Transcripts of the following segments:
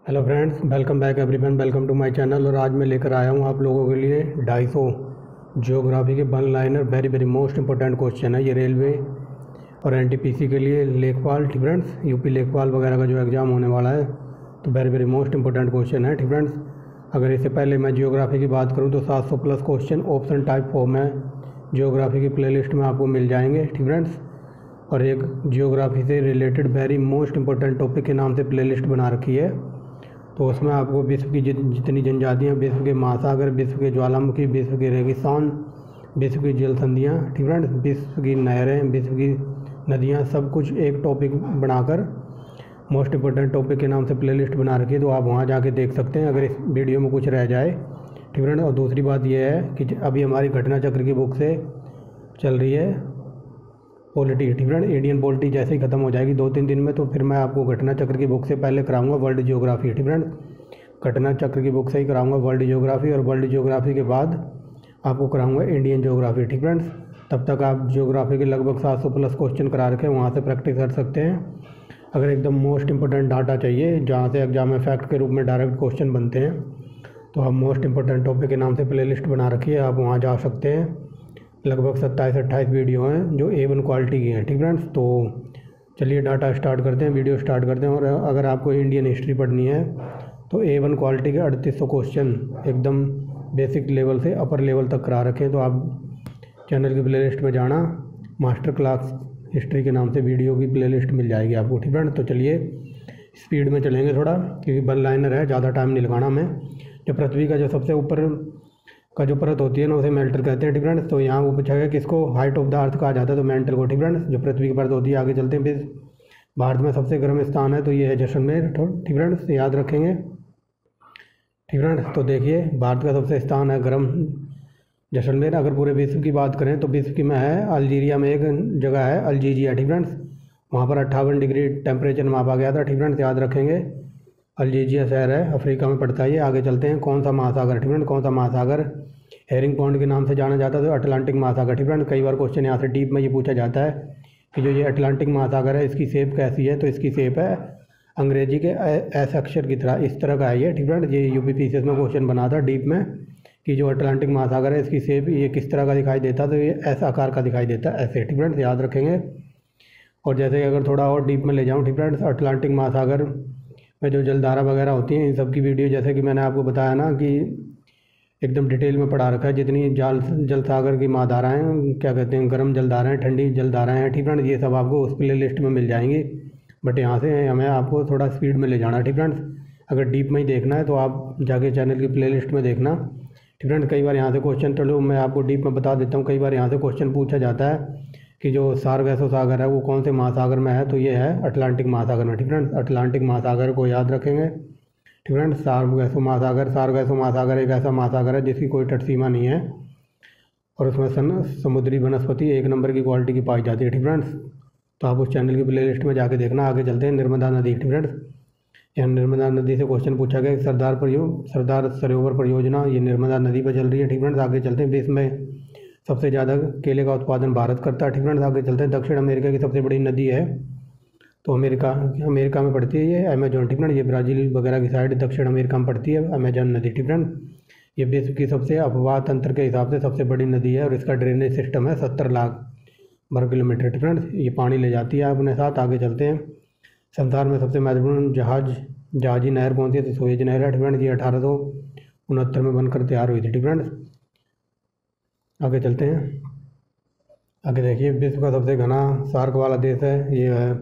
Hello friends, welcome back everyone, welcome to my channel. और आज मैं लेकर आया हूँ आप लोगों के लिए 250 जियोग्राफी के one liner very very most important question है। ये रेलवे और एनटीपीसी के लिए लेखपाल, ठीक फ्रेंड्स, यूपी लेखपाल वगैरह का जो एग्ज़ाम होने वाला है, तो very very most important question है, ठीक फ्रेंड्स। अगर इससे पहले मैं जियोग्राफी की बात करूँ तो 700 plus question option type form में जियोग्राफी की प्लेलिस्ट में आपको मिल जाएंगे, ठीक फ्रेंड्स। और एक जियोग्राफी से related very most important topic के नाम से प्लेलिस्ट बना रखी है। तो उसमें आपको विश्व की जितनी जनजातियाँ, विश्व के महासागर, विश्व के ज्वालामुखी, विश्व के रेगिस्तान, विश्व की जल संधियाँ, ठीक फ्रेंड्स, विश्व की नहरें, विश्व की नदियाँ, सब कुछ एक टॉपिक बनाकर मोस्ट इंपॉर्टेंट टॉपिक के नाम से प्लेलिस्ट बना रखी है। तो आप वहाँ जाके देख सकते हैं अगर इस वीडियो में कुछ रह जाए, ठीक फ्रेंड्स। और दूसरी बात यह है कि अभी हमारी घटना चक्र की बुक से चल रही है पॉलिटी, ठीक फ्रेंड। इंडियन पॉलिटी जैसे ही ख़त्म हो जाएगी 2-3 दिन में, तो फिर मैं आपको घटना चक्र की बुक से पहले कराऊंगा वर्ल्ड जियोग्राफी, ठीक फ्रेंड। घटना चक्र की बुक से ही कराऊंगा वर्ल्ड जियोग्राफी, और वर्ल्ड जियोग्राफी के बाद आपको कराऊंगा इंडियन जियोग्राफी, ठीक फ्रेंड्स। तब तक आप जियोग्राफी के लगभग 700 प्लस क्वेश्चन करा रखे हैं, वहाँ से प्रैक्टिस कर सकते हैं। अगर एकदम मोस्ट इंपॉर्टेंट डाटा चाहिए जहाँ से एग्जाम में फैक्ट के रूप में डायरेक्ट क्वेश्चन बनते हैं, तो आप मोस्ट इंपॉर्टेंट टॉपिक के नाम से प्लेलिस्ट बना रखी है, आप वहाँ जा सकते हैं। लगभग 27-28 वीडियो हैं जो A1 क्वालिटी की हैं, ठीक फ्रेंड्स। तो चलिए डाटा स्टार्ट करते हैं, वीडियो स्टार्ट करते हैं। और अगर आपको इंडियन हिस्ट्री पढ़नी है तो A1 क्वालिटी के 3800 क्वेश्चन एकदम बेसिक लेवल से अपर लेवल तक करा रखे हैं। तो आप चैनल की प्लेलिस्ट में जाना, मास्टर क्लास हिस्ट्री के नाम से वीडियो की प्लेलिस्ट मिल जाएगी आपको, ठीक फ्रेंड। तो चलिए स्पीड में चलेंगे थोड़ा, क्योंकि वन लाइनर है, ज़्यादा टाइम नहीं लगाना हमें। जो पृथ्वी का जो सबसे ऊपर का जो परत होती है ना, उसे मेंटल कहते हैं, ठीक फ्रेंड्स। तो यहाँ वो पूछा गया किसको हाइट ऑफ द अर्थ कहा जाता है, तो मेंटल को, ठीक फ्रेंड्स, जो पृथ्वी की परत होती है। आगे चलते हैं। फिर भारत में सबसे गर्म स्थान है तो ये है जैसलमेर, ठीक फ्रेंड्स, याद रखेंगे, ठीक फ्रेंड्स। तो देखिए भारत का सबसे स्थान है गर्म जैसलमेर। अगर पूरे विश्व की बात करें तो विश्व की में है अल्जीरिया में एक जगह है अल्जीरिया, ठीक फ्रेंड्स, वहाँ पर 58 डिग्री टेम्परेचर मापा गया था, ठीक फ्रेंड्स, याद रखेंगे। अल्जीरिया शहर है, अफ्रीका में पड़ता है ये। आगे चलते हैं। कौन सा महासागर, ठीक फ्रेंड, कौन सा महासागर हेरिंग पॉन्ड के नाम से जाना जाता है, तो अटलांटिक महासागर, ठीक फ्रेंड। कई बार क्वेश्चन यहाँ से डीप में ये पूछा जाता है कि जो ये अटलांटिक महासागर है इसकी शेप कैसी है, तो इसकी शेप है अंग्रेजी के एस अक्षर की तरह, इस तरह का है ये, ठीक फ्रेंड। ये यूपी पीसीएस में क्वेश्चन बना था डीप में कि जो अटलांटिक महासागर है इसकी शेप ये किस तरह का दिखाई देता, तो ये एस आकार का दिखाई देता है, ऐसे, ठीक फ्रेंड्स, याद रखेंगे। और जैसे कि अगर थोड़ा और डीप में ले जाऊँ, ठीक फ्रेंड्स, अटलांटिक महासागर में जो जलधारा वगैरह होती हैं, इन सब की वीडियो जैसे कि मैंने आपको बताया ना कि एकदम डिटेल में पढ़ा रखा है। जितनी जल सागर की महाधाराएँ, क्या कहते हैं, गर्म जलधाराएँ, ठंडी जलधाराएँ हैं, ठीक फ्रेंड्स, ये सब आपको उस प्ले लिस्ट में मिल जाएंगी। बट यहाँ से हमें आपको थोड़ा स्पीड में ले जाना, ठीक फ्रेंड्स। अगर डीप में ही देखना है तो आप जाके चैनल की प्ले लिस्ट में देखना, ठीक फ्रेंड्स। कई बार यहाँ से क्वेश्चन, चलो मैं आपको डीप में बता देता हूँ, कई बार यहाँ से क्वेश्चन पूछा जाता है कि जो सार्गेसो सागर है वो कौन से महासागर में है, तो ये है अटलांटिक महासागर में, ठीक फ्रेंड्स। अटलांटिक महासागर को याद रखेंगे, ठीक फ्रेंड्स। सार्गेसो महासागर एक ऐसा महासागर है जिसकी कोई तट सीमा नहीं है और उसमें समुद्री वनस्पति 1 नंबर की क्वालिटी की पाई जाती है, ठीक फ्रेंड्स। तो आप उस चैनल की प्ले लिस्ट में जाके देखना। आगे चलते हैं। नर्मदा नदी, ठीक फ्रेंड्स, यहाँ नर्मदा नदी से क्वेश्चन पूछा गया। सरदार सरोवर परियोजना ये नर्मदा नदी पर चल रही है, ठीक फ्रेंड्स। आगे चलते हैं। विश्व में सबसे ज़्यादा केले का उत्पादन भारत करता है, ठीक फ्रेंड्स। आगे चलते हैं। दक्षिण अमेरिका की सबसे बड़ी नदी है तो अमेरिका में पड़ती है ये अमेजोन, ठीक फ्रेंड। ये ब्राज़ील वगैरह की साइड दक्षिण अमेरिका में पड़ती है अमेजोन नदी, ठीक फ्रेंड। ये विश्व की सबसे अपवाह तंत्र के हिसाब से सबसे बड़ी नदी है और इसका ड्रेनेज सिस्टम है 70 लाख वर्ग किलोमीटर, ठीक फ्रेंड्स। ये पानी ले जाती है अपने साथ। आगे चलते हैं। संसार में सबसे महत्वपूर्ण जहाजी नहर कौन सी है, तो सुएज नहर है, ठीक फ्रेंड। ये 1869 में बनकर तैयार हुई थी, ठीक फ्रेंड्स। आगे चलते हैं। आगे देखिए, विश्व का सबसे घना सार्क वाला देश है, ये है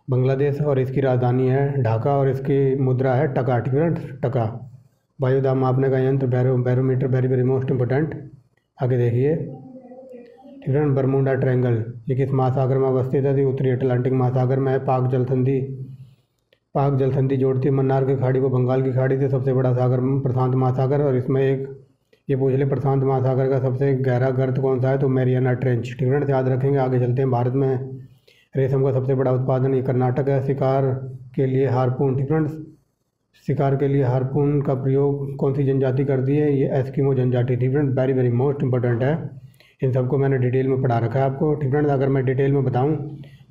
बांग्लादेश और इसकी राजधानी है ढाका और इसकी मुद्रा है टका, ठीक फ्रेंड्स, टका। वायुदाब मापने का यंत्र barometer, very very most important. आगे देखिए, ठीक फ्रेंड। बरमूडा ट्रायंगल ये किस महासागर में अवस्थित है, उत्तरी अटलांटिक महासागर में है। पाक जल संधि जोड़ती है मन्नार की खाड़ी को बंगाल की खाड़ी से। सबसे बड़ा सागर प्रशांत महासागर, और इसमें एक ये पूछ ले प्रशांत महासागर का सबसे गहरा गर्त कौन सा है, तो मैरियाना ट्रेंच, ठीक फ्रेंड्स, याद रखेंगे। आगे चलते हैं। भारत में रेशम का सबसे बड़ा उत्पादन ये कर्नाटक है। शिकार के लिए हारपून, ठीक फ्रेंड्स, शिकार के लिए हारपून का प्रयोग कौन सी जनजाति करती है, ये एस्किमो जनजाति, ठीक friends, very very most important है। इन सबको मैंने डिटेल में पढ़ा रखा है आपको, ठीक फ्रेंड्स। अगर मैं डिटेल में बताऊं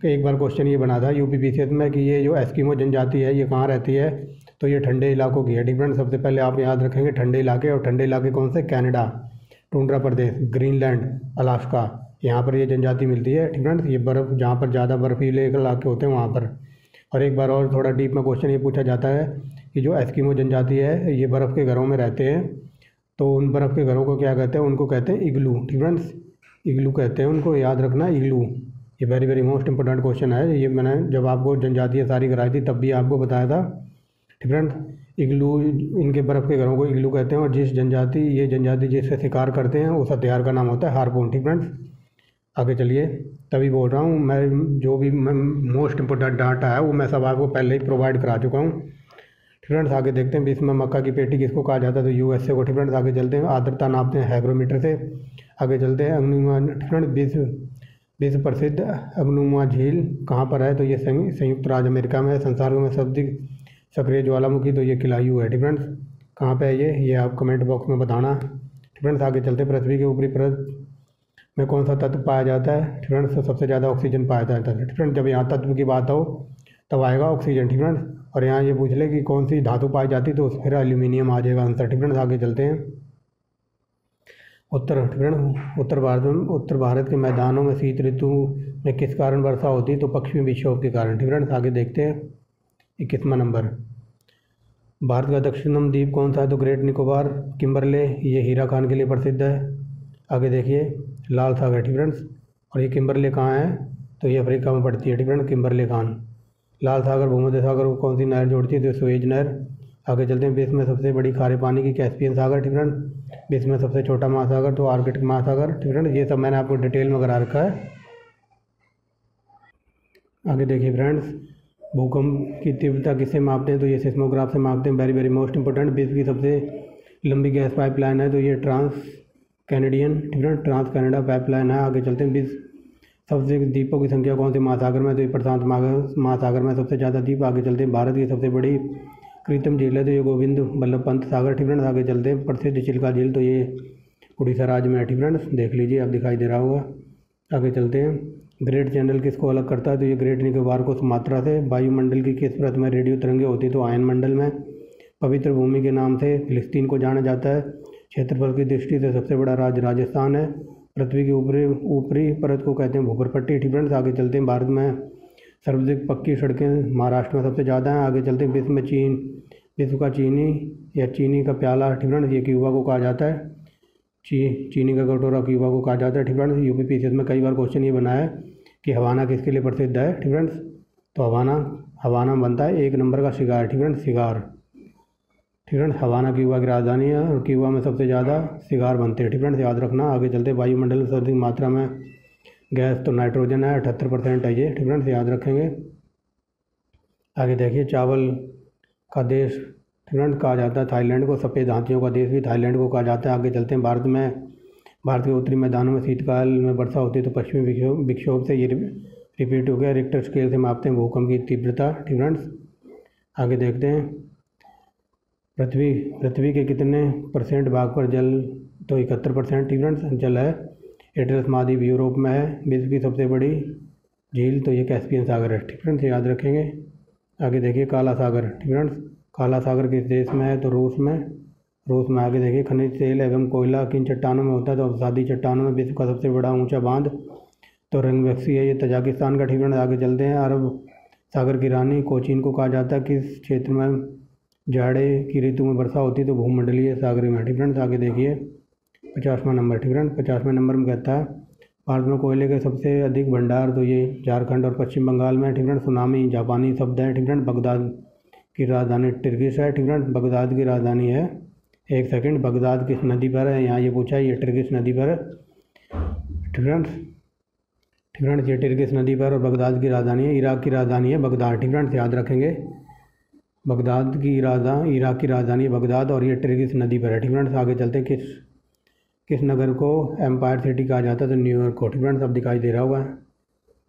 कि एक बार क्वेश्चन ये बना था यूपी पीसीएस में कि ये जो एस्किमो जनजाति है ये कहाँ रहती है, तो ये ठंडे इलाकों की है। ठीक फ्रेंड, सबसे पहले आप याद रखेंगे ठंडे इलाके, और ठंडे इलाके कौन से? कनाडा, टुंड्रा प्रदेश, ग्रीनलैंड, अलास्का, यहाँ पर ये जनजाति मिलती है। ठीक फ्रेंड्स, ये बर्फ़ जहाँ पर ज़्यादा बर्फीले इलाके होते हैं वहाँ पर। और एक बार और थोड़ा डीप में क्वेश्चन ये पूछा जाता है कि जो एस्किमो जनजाति है ये बर्फ़ के घरों में रहते हैं, तो उन बर्फ़ के घरों को क्या कहते हैं? उनको कहते हैं इग्लू। ठीक फ्रेंड्स, इग्लू कहते हैं उनको, याद रखना इग्लू। ये very very most important question है। ये मैंने जब आपको जनजातियाँ सारी कराई थी तब भी आपको बताया था। ठीक फ्रेंड्स, इग्लू, इनके बर्फ़ के घरों को इग्लू कहते हैं। और ये जनजाति जिससे शिकार करते हैं उस हथियार का नाम होता है हार्पून। ठीक फ्रेंड्स, आगे चलिए, तभी बोल रहा हूँ मैं, जो भी मोस्ट इंपोर्टेंट डाटा है वो मैं सब आपको पहले ही प्रोवाइड करा चुका हूँ। ठीक फ्रेंड्स, आगे देखते हैं इसमें मक्का की पेटी किसको कहा जाता है? तो यूएसए को। ठीक फ्रेंड्स, आगे चलते हैं, आर्द्रता नापते हैं हैग्रोमीटर से। आगे चलते हैं, अनुमान। ठीक फ्रेंड्स, विश्व प्रसिद्ध अग्नुमा झील कहाँ पर है? तो ये संयुक्त राज्य अमेरिका में है। संसार में सर्वाधिक सक्रिय ज्वालामुखी, तो ये किलायू है। ठीक फ्रेंड्स, कहाँ पे है ये आप कमेंट बॉक्स में बताना। ठीक फ्रेंड्स, आगे चलते, पृथ्वी के ऊपरी परत में कौन सा तत्व पाया जाता है? ठीक फ्रेंड्स, तो सबसे ज़्यादा ऑक्सीजन पाया जाता है। ठीक फ्रेंड्स, जब यहाँ तत्व की बात हो तब आएगा ऑक्सीजन। ठीक फ्रेंड्स, और यहाँ ये पूछ ले कि कौन सी धातु पाई जाती है, तो फिर एल्यूमिनियम आ जाएगा आंसर। ठीक फ्रेंड्स, आगे चलते हैं, ठीक फ्रेंड्स, उत्तर भारत के मैदानों में शीत ऋतु में किस कारण वर्षा होती है? तो पश्चिमी विक्षोभ के कारण। ठीक फ्रेंड्स, आगे देखते हैं 21वां नंबर, भारत का दक्षिणतम द्वीप कौन सा है? तो ग्रेट निकोबार, किम्बरले, ये हीरा खान के लिए प्रसिद्ध है। आगे देखिए, लाल सागर। ठीक फ्रेंड्स, और ये किम्बरले कहाँ है? तो ये अफ्रीका में पड़ती है। ठीक फ्रेंड्स, किम्बरले खान। लाल सागर भूमध्य सागर को कौन सी नहर जोड़ती है? तो सुएज नहर। आगे चलते हैं, विश्व में सबसे बड़ी खारे पानी की कैस्पियन सागर। ठीक फ्रेंड्स, विश्व में सबसे छोटा महासागर तो आर्कटिक महासागर। ठीक फ्रेंड्स, ये सब मैंने आपको डिटेल में करा रखा है। आगे देखिए फ्रेंड्स, भूकंप की तीव्रता किससे मापते हैं? तो ये सिस्मोग्राफ से मापते हैं। वेरी वेरी मोस्ट इंपॉर्टेंट, विश्व की सबसे लंबी गैस पाइपलाइन है, तो ये ट्रांस कैनेडियन, ठीक है, ट्रांस कनाडा पाइपलाइन है। आगे चलते हैं, विश्व सबसे द्वीपों की संख्या कौन से महासागर में? तो ये प्रशांत महासागर में सबसे ज़्यादा द्वीप। आगे चलते हैं, भारत की सबसे बड़ी कृत्रिम झील है, तो ये गोविंद बल्लभ पंत सागर। ठीक फ्रेंड्स, आगे चलते हैं, प्रसिद्ध चिल्का झील, तो ये उड़ीसा राज्य में है। ठीक फ्रेंड्स, देख लीजिए, अब दिखाई दे रहा होगा। आगे चलते हैं, ग्रेट चैनल किसको अलग करता है? तो ये ग्रेट निकोबार को सुमात्रा से। वायुमंडल की किस परत में रेडियो तरंगें होती तो आयन मंडल में। पवित्र भूमि के नाम से फिलिस्तीन को जाना जाता है। क्षेत्रफल की दृष्टि से सबसे बड़ा राज्य राजस्थान है। पृथ्वी की ऊपरी परत को कहते हैं भूगर्भपट्टी। ठीक फ्रेंड्स, आगे चलते हैं, भारत में सर्वाधिक पक्की सड़कें महाराष्ट्र में सबसे ज़्यादा हैं। आगे चलते हैं, विश्व का चीनी का प्याला। ठीक फ्रेंड्स, ये क्यूबा को कहा जाता है। चीनी का कटोरा क्यूबा को कहा जाता है। ठीक फ्रेंड्स, यूपीपीसीएस में कई बार क्वेश्चन ये बना है कि हवाना किसके लिए प्रसिद्ध है? ठीक फ्रेंड्स, तो हवाना बनता है 1 नंबर का सिगार। ठीक फ्रेंड्स, सिगार। ठीक फ्रेंड्स, हवाना क्यूबा की राजधानी है और क्यूबा में सबसे ज़्यादा सिगार बनते हैं। ठीक फ्रेंड्स, याद रखना। आगे चलते, वायुमंडल में सर्वाधिक मात्रा में गैस तो नाइट्रोजन है, 78% है ये। ठीक फ्रेंड्स, याद रखेंगे। आगे देखिए, चावल का देश ठीक फ्रेंड्स कहा जाता है थाईलैंड को। सफ़ेद हाथियों का देश भी थाईलैंड को कहा जाता है। आगे चलते हैं, भारत के उत्तरी मैदानों में शीतकाल में वर्षा होती है, तो पश्चिमी विक्षोभ से ये रिपीट हो गया। रिक्टर स्केल से मापते हैं भूकंप की तीव्रता। ठीक फ्रेंड्स, आगे देखते हैं, पृथ्वी के कितने % भाग पर जल? तो 71%। ठीक फ्रेंड्स, जल है। एटलस महाद्वीप यूरोप में है। विश्व की सबसे बड़ी झील तो ये कैस्पियन सागर है। ठीक फ्रेंड्स, याद रखेंगे। आगे देखिए, काला सागर। ठीक फ्रेंड्स, काला सागर किस देश में है? तो रूस में। आगे देखिए, खनिज तेल एवं कोयला किन चट्टानों में होता है? तो अवसादी चट्टानों में। विश्व का सबसे बड़ा ऊंचा बांध तो रंगवक्सी है, ये तजाकिस्तान का। ठीक फ्रेंड्स, आगे चलते हैं, अरब सागर की रानी कोचीन को कहा जाता है। किस क्षेत्र में जाड़े की ऋतु में वर्षा होती है? तो भूमंडलीय सागरी में। ठीक फ्रेंड्स, आगे देखिए, 50वां नंबर। ठीक फ्रेंड्स, 50वें नंबर में कहता है, भारत में कोयले के सबसे अधिक भंडार तो ये झारखंड और पश्चिम बंगाल में। ठीक फ्रेंड्स, सुनामी जापानी शब्द है। ठीक फ्रेंड्स, बगदाद की राजधानी टिर्गिश है। ठीक फ्रेंड्स, बगदाद की राजधानी है। एक सेकंड, बगदाद किस नदी पर है? यहाँ ये पूछा है, ये टिर्गिश नदी पर है। ठीक फ्रेंड्स, ये टिर्गिश नदी पर और बगदाद की राजधानी है। इराक की राजधानी है बगदाद। ठीक फ्रेंड्स, याद रखेंगे, इराक की राजधानी है बगदाद और ये टिर्गिश नदी पर है। ठीक फ्रेंड्स, आगे चलते हैं, किस नगर को एम्पायर सिटी कहा जाता है? तो न्यूयॉर्क को। ठीक फ्रेंड्स, अब दिखाई दे रहा होगा।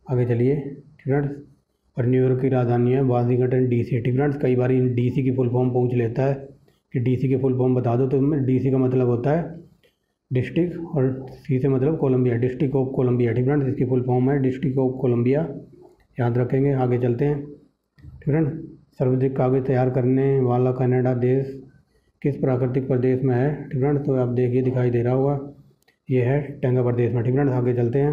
आगे चलिए। ठीक फ्रेंड्स, और न्यूयॉर्क की राजधानी है वाशिंगटन डीसी। ठीक फ्रेंड्स, कई बार डीसी की फुल फॉर्म पूछ लेता है कि डीसी की फुल फॉर्म बता दो, तो डीसी का मतलब होता है डिस्ट्रिक्ट और सी से मतलब कोलंबिया, डिस्ट्रिक्ट ऑफ कोलंबिया। ठीक फ्रेंड्स, इसकी फुल फॉर्म है डिस्ट्रिक्ट ऑफ कोलंबिया, याद रखेंगे। आगे चलते हैं। ठीक फ्रेंड्स, सर्वाधिक कागज़ तैयार करने वाला कनाडा देश किस प्राकृतिक प्रदेश में है? ठीक फ्रेंड्स, तो आप देखिए दिखाई दे रहा होगा, ये है टंगा प्रदेश में। ठीक फ्रेंड्स, आगे चलते हैं।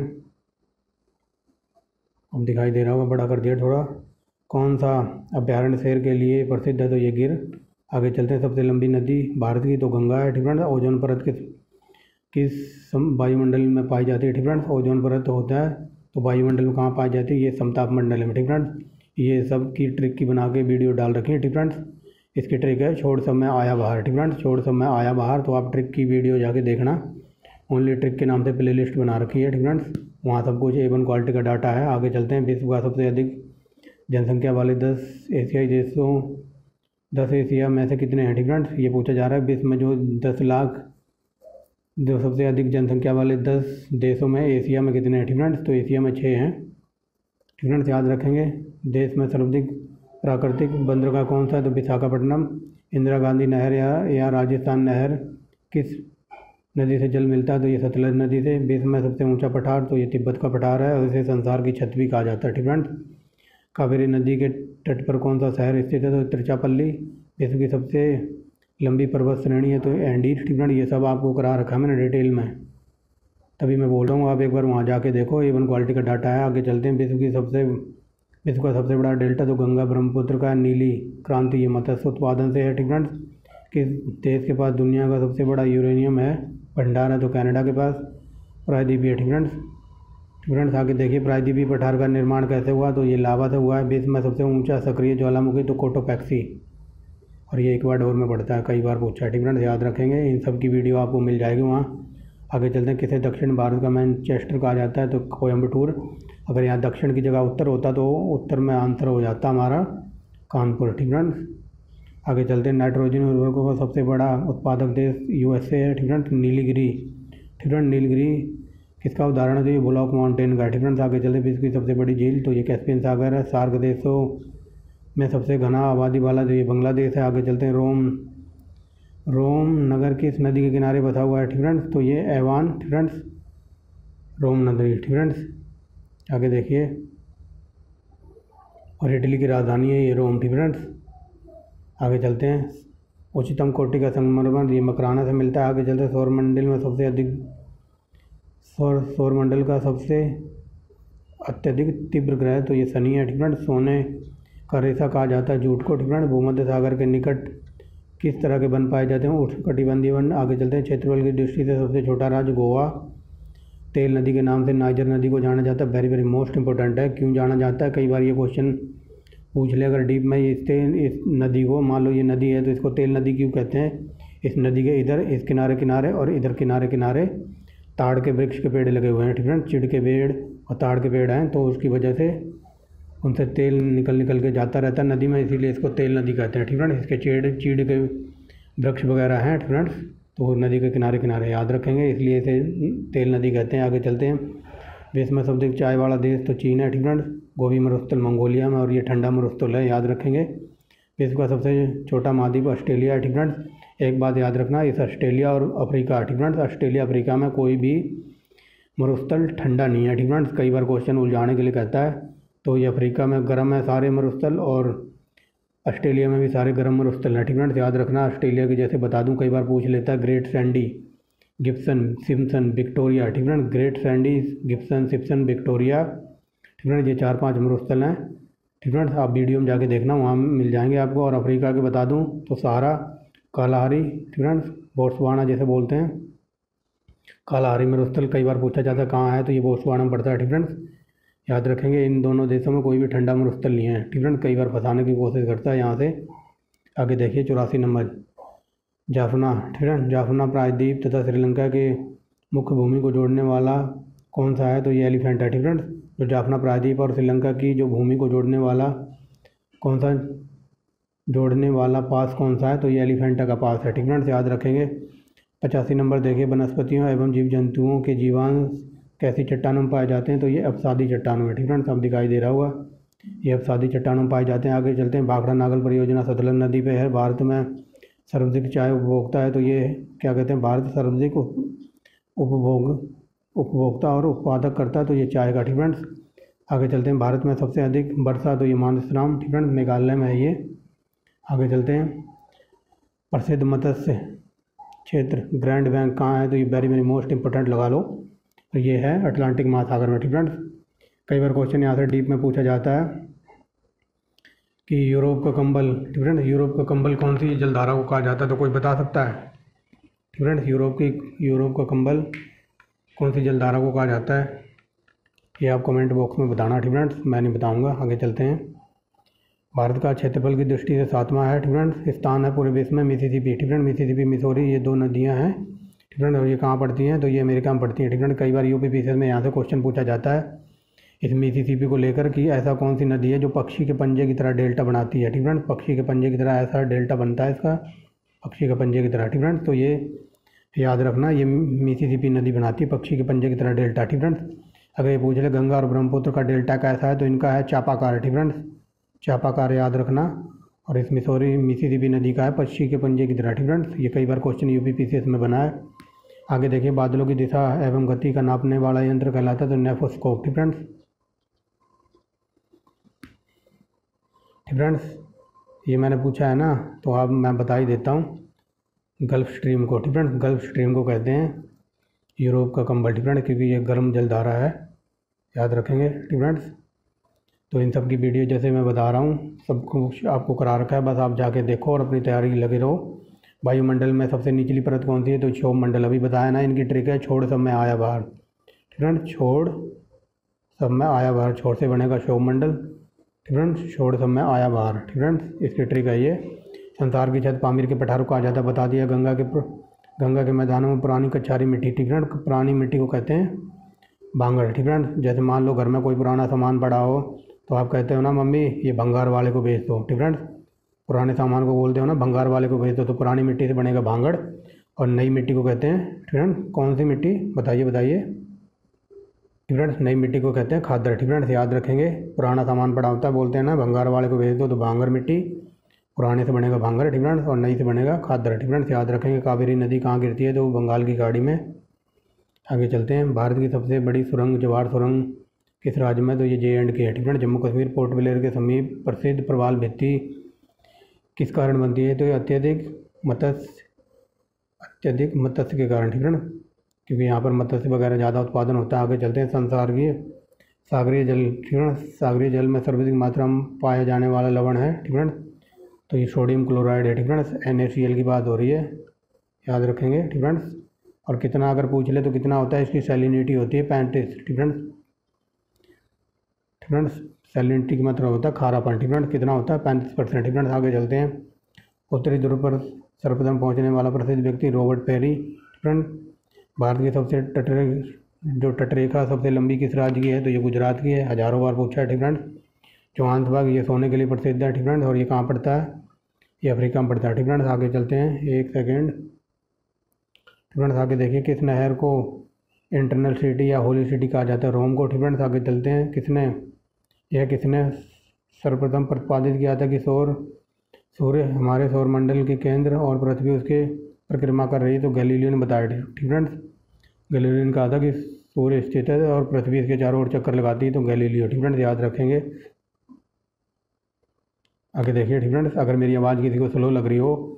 अब दिखाई दे रहा होगा, बड़ा कर दिया थोड़ा। कौन सा अभ्यारण्य शेर के लिए प्रसिद्ध है? तो ये गिर। आगे चलते हैं। सबसे लंबी नदी भारत की तो गंगा है। ठीक फ्रेंड्स, ओजोन परत किस वायुमंडल में पाई जाती है? ठीक फ्रेंड्स, ओजोन परत होता है तो वायुमंडल में कहाँ पाई जाती है? ये समताप मंडल में। ठीक फ्रेंड्स, ये सब की ट्रिक की बना के वीडियो डाल रखी है। ठीक फ्रेंड्स, इसकी ट्रिक है छोड़ सब में आया बाहर। ठीक फ्रेंड्स, छोड़ सब में आया बाहर, तो आप ट्रिक की वीडियो जाके देखना। ओनली ट्रिक के नाम से प्लेलिस्ट बना रखी है। ठीक फ्रेंड्स, वहाँ सब कुछ A1 क्वालिटी का डाटा है। आगे चलते हैं। विश्व का सबसे अधिक जनसंख्या वाले 10 एशियाई देशों 10 एशिया में से कितने हैं? ठीक फ्रेंड्स, ये पूछा जा रहा है। विश्व में जो 10 लाख जो सबसे अधिक जनसंख्या वाले 10 देशों में एशिया में कितने हैं? ठीक फ्रेंड्स, तो एशिया में 6 हैं। ठीक फ्रेंड्स, याद रखेंगे। देश में सर्वाधिक प्राकृतिक बंदरगाह कौन सा है? तो विशाखापट्टनम। इंदिरा गांधी नहर या राजस्थान नहर किस नदी से जल मिलता है? तो ये सतलज नदी से। विश्व में सबसे ऊंचा पठार तो ये तिब्बत का पठार है और इसे संसार की छत भी कहा जाता है। ठीक फ्रेंड्स, कावेरी नदी के तट पर कौन सा शहर स्थित है? तो तिरुचिरापल्ली। विश्व की सबसे लंबी पर्वत श्रेणी है तो एंडीज। ठीक फ्रेंड्स, ये सब आपको करा रखा है मैंने डिटेल में, तभी मैं बोल रहा हूँ। आप एक बार वहाँ जाके देखो, A1 क्वालिटी का डाटा है। आगे चलते हैं। विश्व का सबसे बड़ा डेल्टा तो गंगा ब्रह्मपुत्र का नीली क्रांति ये मत्स्य उत्पादन से है। ठीक फ्रेंड्स, किस देश के पास दुनिया का सबसे बड़ा यूरेनियम है भंडार है? तो कनाडा के पास। प्रायद्वीपीय है। ठीक फ्रेंड्स, आगे देखिए प्रायद्वीपीय पठार का निर्माण कैसे हुआ? तो ये लावा से हुआ है। विश्व में सबसे ऊंचा सक्रिय ज्वालामुखी तो कोटोपैक्सी, और ये इक्वाडोर में पड़ता है, कई बार पूछा है। ठीक फ्रेंड्स, याद रखेंगे। इन सब की वीडियो आपको मिल जाएगी वहाँ। आगे चलते हैं। किसे दक्षिण भारत का मैनचेस्टर कहा जाता है? तो कोयम्बटूर। अगर यहाँ दक्षिण की जगह उत्तर होता तो उत्तर में आंसर हो जाता हमारा कानपुर। ठीक फ्रेंड्स, आगे चलते हैं। नाइट्रोजन उर्वरकों का सबसे बड़ा उत्पादक देश USA है। ठीक फ्रेंड्स, नीलगिरी। ठीक फ्रेंड्स, नीलगिरी किसका उदाहरण है? तो ये ब्लॉक माउंटेन का। ठीक फ्रेंड्स, आगे चलते हैं। विश्व की सबसे बड़ी झील तो ये कैस्पियन सागर है। सार्क देशों में सबसे घना आबादी वाला तो ये बांग्लादेश है। आगे चलते हैं। रोम नगर किस नदी के किनारे बसा हुआ है? ठीक फ्रेंड्स, तो ये एवान। ठीक फ्रेंड्स, रोम नदी। ठीक फ्रेंड्स, आगे देखिए। और इटली की राजधानी है ये रोम। ठीक फ्रेंड्स, आगे चलते हैं। उच्चतम कोटि का संगमरमर ये मकराना से मिलता है। आगे चलते हैं। सौरमंडल में सबसे अधिक सौरमंडल का सबसे अत्यधिक तीव्र ग्रह तो ये शनि है। ठीक फ्रेंड्स, सोने का रेशा कहा जाता है जूट को। ठीक फ्रेंड्स, भूमध्य सागर के निकट किस तरह के वन पाए जाते हैं? उष्णकटिबंधीय वन। आगे चलते हैं। क्षेत्रफल की दृष्टि से सबसे छोटा राज्य गोवा। तेल नदी के नाम से नाइजर नदी को जाना जाता है। वेरी वेरी मोस्ट इंपॉर्टेंट है। क्यों जाना जाता है? कई बार ये क्वेश्चन पूछ ले अगर डीप में। इस नदी को, मान लो ये नदी है तो इसको तेल नदी क्यों कहते हैं? इस नदी के इधर इस किनारे किनारे और इधर किनारे किनारे ताड़ के वृक्ष के पेड़ लगे हुए हैं। ठीक फ्रेंड्स, चिड़ के पेड़ और ताड़ के पेड़ हैं, तो उसकी वजह से उनसे तेल निकल के जाता रहता है नदी में, इसीलिए इसको तेल नदी कहते हैं। ठीक फ्रेंड्स, इसके चीड़ के वृक्ष वगैरह हैं। ठीक फ्रेंड्स, तो नदी के किनारे किनारे याद रखेंगे, इसलिए इसे तेल नदी कहते हैं। आगे चलते हैं। विश्व में सबसे चाय वाला देश तो चीन है। ठीक फ्रेंड्स, गोबी मरुस्थल मंगोलिया में और ये ठंडा मरुस्थल है, याद रखेंगे। विश्व का सबसे छोटा महाद्वीप ऑस्ट्रेलिया है। ठीक फ्रेंड्स, एक बात याद रखना, इस ऑस्ट्रेलिया और अफ्रीका। ठीक फ्रेंड्स, ऑस्ट्रेलिया अफ्रीका में कोई भी मरुस्थल ठंडा नहीं है। ठीक फ्रेंड्स, कई बार क्वेश्चन उलझाने के लिए कहता है, तो ये अफ्रीका में गर्म है सारे मरुस्थल और ऑस्ट्रेलिया में भी सारे गर्म मरुस्थल हैं। ठीक फ्रेंड्स, याद रखना। ऑस्ट्रेलिया की जैसे बता दूं, कई बार पूछ लेता है Great Sandy, Gibson, Simpson, Victoria. ठीक friends, Great Sandy, Gibson, Simpson, Victoria. ठीक फ्रेंड्स, ये 4-5 मरुस्थल हैं। ठीक फ्रेंड्स, आप वीडियो में जाके देखना, वहाँ मिल जाएंगे आपको। और अफ्रीका के बता दूँ तो सहारा, कालाहारी। ठीक फ्रेंड्स, बोट्सवाना जैसे बोलते हैं, कालाहारी मरुस्थल कई बार पूछा जाता है कहाँ है, तो ये बोट्सवाना में पड़ता है। ठीक फ्रेंड्स, याद रखेंगे। इन दोनों देशों में कोई भी ठंडा मरुस्थल नहीं है। ठीक फ्रेंड्स, कई बार फंसाने की कोशिश करता है यहाँ से। आगे देखिए 84 नंबर जाफना। ठीक है, जाफना प्रायद्वीप तथा श्रीलंका के मुख्य भूमि को जोड़ने वाला कौन सा है? तो ये एलिफेंट है। ठीक फ्रेंड्स, जो जाफना प्रायद्वीप और श्रीलंका की जो भूमि को जोड़ने वाला पास कौन सा है? तो ये एलिफेंटा का पास है। ठीक फ्रेंड्स, याद रखेंगे। 85 नंबर देखिए। वनस्पतियों एवं जीव जंतुओं के जीवांश कैसी चट्टानों में पाए जाते हैं? तो ये अपसादी चट्टानों में। ठीक फ्रेंड्स, अब दिखाई दे रहा होगा, ये अपसादी चट्टानों में पाए जाते हैं। आगे चलते हैं। भाखड़ा नागल परियोजना सतलज नदी पे है। भारत में सर्वाधिक चाय उपभोक्ता है, तो ये क्या कहते हैं? भारत सर्वाधिक उपभोक्ता और उत्पादक करता है, तो ये चाय का। ठीक फ्रेंड्स, आगे चलते हैं। भारत में सबसे अधिक वर्षा तो ये मानसराम। ठीक फ्रेंड्स, मेघालय में है ये। आगे चलते हैं। प्रसिद्ध मत्स्य क्षेत्र ग्रैंड बैंक कहाँ है, तो ये वेरी वेरी मोस्ट इंपॉर्टेंट लगा लो, तो ये है अटलांटिक महासागर में। ठीक फ्रेंड्स, कई बार क्वेश्चन यहाँ से डीप में पूछा जाता है कि यूरोप का कंबल, ठीक फ्रेंड्स, यूरोप का कंबल कौन सी जलधारा को कहा जाता है, तो कोई बता सकता है? ठीक फ्रेंड्स, यूरोप का कंबल कौन सी जलधारा को कहा जाता है, ये आप कमेंट बॉक्स में बताना। ठीक फ्रेंड्स, मैं नहीं बताऊँगा। आगे चलते हैं। भारत का क्षेत्रफल की दृष्टि से 7वां है। ठीक फ्रेंड्स, स्थान है पूरे विश्व में मिसिसिपी। ठीक फ्रेंड्स, मिसिसिपी मिसौरी, ये 2 नदियाँ हैं। ठीक फ्रेंड्स, और ये कहाँ पड़ती हैं, तो ये अमेरिका में पड़ती हैं। ठीक फ्रेंड्स, कई बार यूपी पीसीएस में यहाँ से क्वेश्चन पूछा जाता है इस मिसिसिपी को लेकर कि ऐसा कौन सी नदी है जो पक्षी के पंजे की तरह डेल्टा बनाती है। ठीक फ्रेंड्स, पक्षी के पंजे की तरह ऐसा डेल्टा बनता है इसका, पक्षी के पंजे की तरह। ठीक फ्रेंड्स, तो ये याद रखना, ये मिसिसिपी नदी बनाती है पक्षी के पंजे की तरह डेल्टा। ठीक फ्रेंड्स, अगर ये पूछ ले गंगा और ब्रह्मपुत्र का डेल्टा कैसा है, तो इनका है चापाकार। ठीक फ्रेंड्स, चापाकार याद रखना। और इस मिसिसिपी नदी का है पक्षी के पंजे की तरह। ठीक फ्रेंड्स, ये कई बार क्वेश्चन यूपी पीसीएस में बना है। आगे देखिए, बादलों की दिशा एवं गति का नापने वाला यंत्र कहलाता है तो नेफोस्कोप। ठीक फ्रेंड्स, ये मैंने पूछा है ना, तो अब मैं बता ही देता हूँ। गल्फ स्ट्रीम को, ठीक फ्रेंड्स, गल्फ स्ट्रीम को कहते हैं यूरोप का कंबल। ठीक फ्रेंड्स, क्योंकि ये गर्म जलधारा है, याद रखेंगे। ठीक फ्रेंड्स, तो इन सब की वीडियो जैसे मैं बता रहा हूँ सब कुछ आपको करा रखा है, बस आप जाके देखो और अपनी तैयारी लगे रहो। वायुमंडल में सबसे निचली परत कौन सी है, तो क्षोभ मंडल। अभी बताया ना, इनकी ट्रिक है छोड़ सब में आया बाहर। ठीक फ्रेंड्स, छोड़ सब में आया बाहर, छोड़ से बनेगा क्षोभ मंडल। ठीक फ्रेंड्स, छोड़ सब में आया बाहर। ठीक फ्रेंड्स, इसकी ट्रिक है ये। संसार की छत पामीर के पठारों को आ जाता, बता दिया। गंगा के मैदानों में पुरानी कछारी मिट्टी। ठीक फ्रेंड्स, पुरानी मिट्टी को कहते हैं भांगड़। ठीक फ्रेंड्स, जैसे मान लो घर में कोई पुराना सामान पड़ा हो तो आप कहते हो ना, मम्मी ये भंगार वाले को बेच दो। ठीक फ्रेंड्स, पुराने सामान को बोलते हो ना, भंगार वाले को बेच दो, तो पुरानी मिट्टी से बनेगा भांगड़। और नई मिट्टी को कहते हैं, ठीक फ्रेंड्स, कौन सी मिट्टी, बताइए। ठीक फ्रेंड्स, नई मिट्टी को कहते हैं खादर। ठीक फ्रेंड्स, याद रखेंगे। पुराना सामान पड़ा होता है, बोलते हैं ना भंगार वाले को बेच दो, तो भांगर मिट्टी, पुराने से बनेगा भांगर। ठीक फ्रेंड्स, और नई से बनेगा खादर। ठीक फ्रेंड्स, याद रखेंगे। कावेरी नदी कहाँ गिरती है, तो बंगाल की खाड़ी में। आगे चलते हैं। भारत की सबसे बड़ी सुरंग, जवाहर सुरंग, किस राज्य में, तो ये J&K है। ठीक friends, Jammu Kashmir. Port Blair के समीप प्रसिद्ध प्रवाल भित्ति किस कारण बनती है, तो ये अत्यधिक मत्स्य के कारण। ठीक फ्रेंड्स, क्योंकि यहाँ पर मत्स्य वगैरह ज़्यादा उत्पादन होता है। आगे चलते हैं। सागरीय जल। ठीक फ्रेंड्स, सागरीय जल में सर्वाधिक मात्रा में पाया जाने वाला लवण है। ठीक फ्रेंड्स, तो ये सोडियम क्लोराइड है। ठीक फ्रेंड्स, NaCl की बात हो रही है, याद रखेंगे। ठीक फ्रेंड्स, और कितना अगर पूछ ले तो कितना होता है, इसकी सैलिनिटी होती है 35। ठीक फ्रेंड्स, सैलिनिटी की मात्रा होता है खारापन। ठीक फ्रेंड्स, कितना होता है 35%। ठीक फ्रेंड्स, आगे चलते हैं। उत्तरी ध्रुव पर सर्वप्रथम पहुँचने वाला प्रसिद्ध व्यक्ति रॉबर्ट पेरी। फ्रेंड्स, भारत की सबसे तटरेखा सबसे लंबी किस राज्य की है, तो ये गुजरात की है, हज़ारों बार पूछा है। ठीक फ्रेंड्स, जोहान्सबर्ग, ये सोने के लिए प्रसिद्ध है। ठीक फ्रेंड्स, और ये कहाँ पड़ता है, ये अफ्रीका में पड़ता है। ठीक फ्रेंड्स, आगे चलते हैं। एक सेकेंड। ठीक फ्रेंड्स, आगे देखिए, किस नहर को इंटरनल सिटी या होली सिटी कहा जाता है, रोम को। ठीक फ्रेंड्स, आगे चलते हैं। किसने सर्वप्रथम प्रतिपादित किया था कि सूर्य हमारे सौरमंडल के केंद्र और पृथ्वी उसके परिक्रमा कर रही है, तो गैलीलियो ने बताया। ठीक फ्रेंड्स, गैलीलियो ने कहा था कि सूर्य स्थित है और पृथ्वी इसके चारों ओर चक्कर लगाती है, तो गैलीलियो। ठीक फ्रेंड्स, याद रखेंगे। आगे देखिए। ठीक फ्रेंड्स, अगर मेरी आवाज़ किसी को स्लो लग रही हो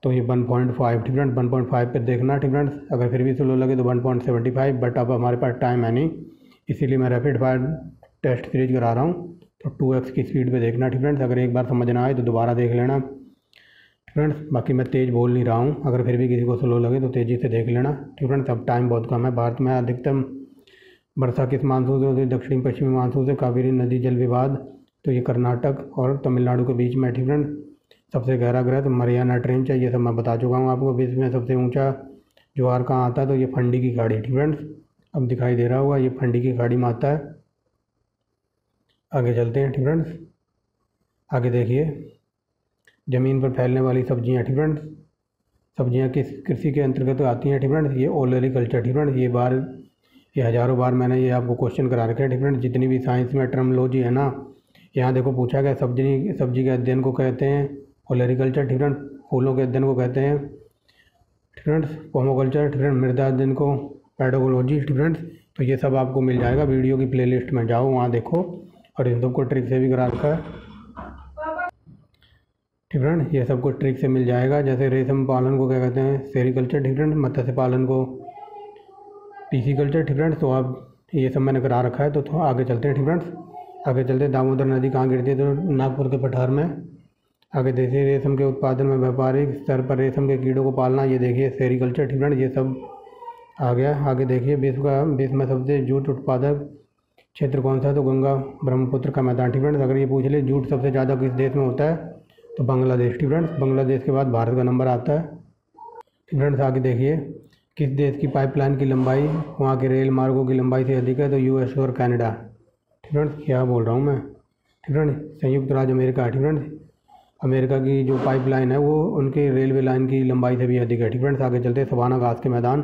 तो ये 1.5। ठीक फ्रेंड्स, 1.5 पे देखना। ठीक फ्रेंड्स, अगर फिर भी स्लो लगे तो 1.75, बट अब हमारे पास टाइम है नहीं, इसीलिए मैं रैपिड फायर टेस्ट सीरीज करा रहा हूँ, तो 2x की स्पीड पे देखना। ठीक फ्रेंड्स, अगर एक बार समझ ना आए तो दोबारा देख लेना। फ्रेंड्स, बाकी मैं तेज़ बोल नहीं रहा हूँ, अगर फिर भी किसी को स्लो लगे तो तेज़ी से देख लेना। ठीक फ्रेंड्स, अब टाइम बहुत कम है। भारत में अधिकतम वर्षा किस मानसून से होती है, दक्षिणी पश्चिमी मानसून से। कावेरी नदी जल विवाद, तो ये कर्नाटक और तमिलनाडु के बीच में। ठीक फ्रेंड्स, सबसे गहरा ग्रह तो मरियाना ट्रेंच है, ये सब मैं बता चुका हूँ आपको। विश्व में सबसे ऊंचा ज्वार कहाँ आता है, तो ये फंडी की खाड़ी। ठीक फ्रेंड्स, अब दिखाई दे रहा होगा, ये फंडी की खाड़ी में आता है। आगे चलते हैं। ठीक फ्रेंड्स, आगे देखिए, ज़मीन पर फैलने वाली सब्जियां। ठीक फ्रेंड्स, सब्जियां किस कृषि के अंतर्गत आती हैं। ठीक फ्रेंड्स, ये ओलेरीकल्चर। ठीक फ्रेंड्स, ये हज़ारों बार मैंने ये आपको क्वेश्चन करा रखे हैं। ठीक फ्रेंड्स, जितनी भी साइंस में टर्मोलॉजी है ना, यहाँ देखो पूछा गया, सब्जी के अध्ययन को कहते हैं ओलेरीकल्चर। ठीक फ्रेंड्स, फूलों के अध्ययन को कहते हैं, ठीक फ्रेंड्स, पोमोकल्चर। ठीक फ्रेंड्स, मृदा अध्ययन को पेडोलॉजी। ठीक फ्रेंड्स, तो ये सब आपको मिल जाएगा वीडियो की प्लेलिस्ट में, जाओ वहाँ देखो, और इन सबको ट्रिक से भी करा रखा है। ठीक फ्रेंड। ये सब कुछ ट्रिक से मिल जाएगा। जैसे रेशम पालन को क्या कहते हैं, सेरिकल्चर। ठीक फ्रेंड। मत्स्य पालन को पीसीकल्चर। ठीक फ्रेंड्स। तो आप ये सब मैंने करा रखा है। तो थोड़ा आगे चलते हैं। ठीक फ्रेंड्स। आगे चलते हैं। दामोदर नदी कहाँ गिरती है, तो नागपुर के पठार में। आगे देखिए, रेशम के उत्पादन में व्यापारिक स्तर पर रेशम के कीड़ों को पालना, ये देखिए सेरिकल्चर। ठीक फ्रेंड। ये सब आ गया। आगे देखिए, विश्व में सबसे जूट उत्पादक क्षेत्र कौन सा है, तो गंगा ब्रह्मपुत्र का मैदान। ठीक फ्रेंड्स। अगर ये पूछ ले जूट सबसे ज़्यादा किस देश में होता है, तो बांग्लादेश। ठीक फ्रेंड्स। बांग्लादेश के बाद भारत का नंबर आता है। ठीक फ्रेंड्स। आगे देखिए, किस देश की पाइपलाइन की लंबाई वहाँ के रेल मार्गों की लंबाई से अधिक है, तो यूएस और कनाडा। ठीक फ्रेंड्स। क्या बोल रहा हूँ मैं। ठीक फ्रेंड्स। संयुक्त राज्य अमेरिका। ठीक फ्रेंड्स। अमेरिका की जो पाइपलाइन है वो उनके रेलवे लाइन की लंबाई से भी अधिक है। ठीक फ्रेंड्स। आगे चलते हैं। सवाना घास के मैदान,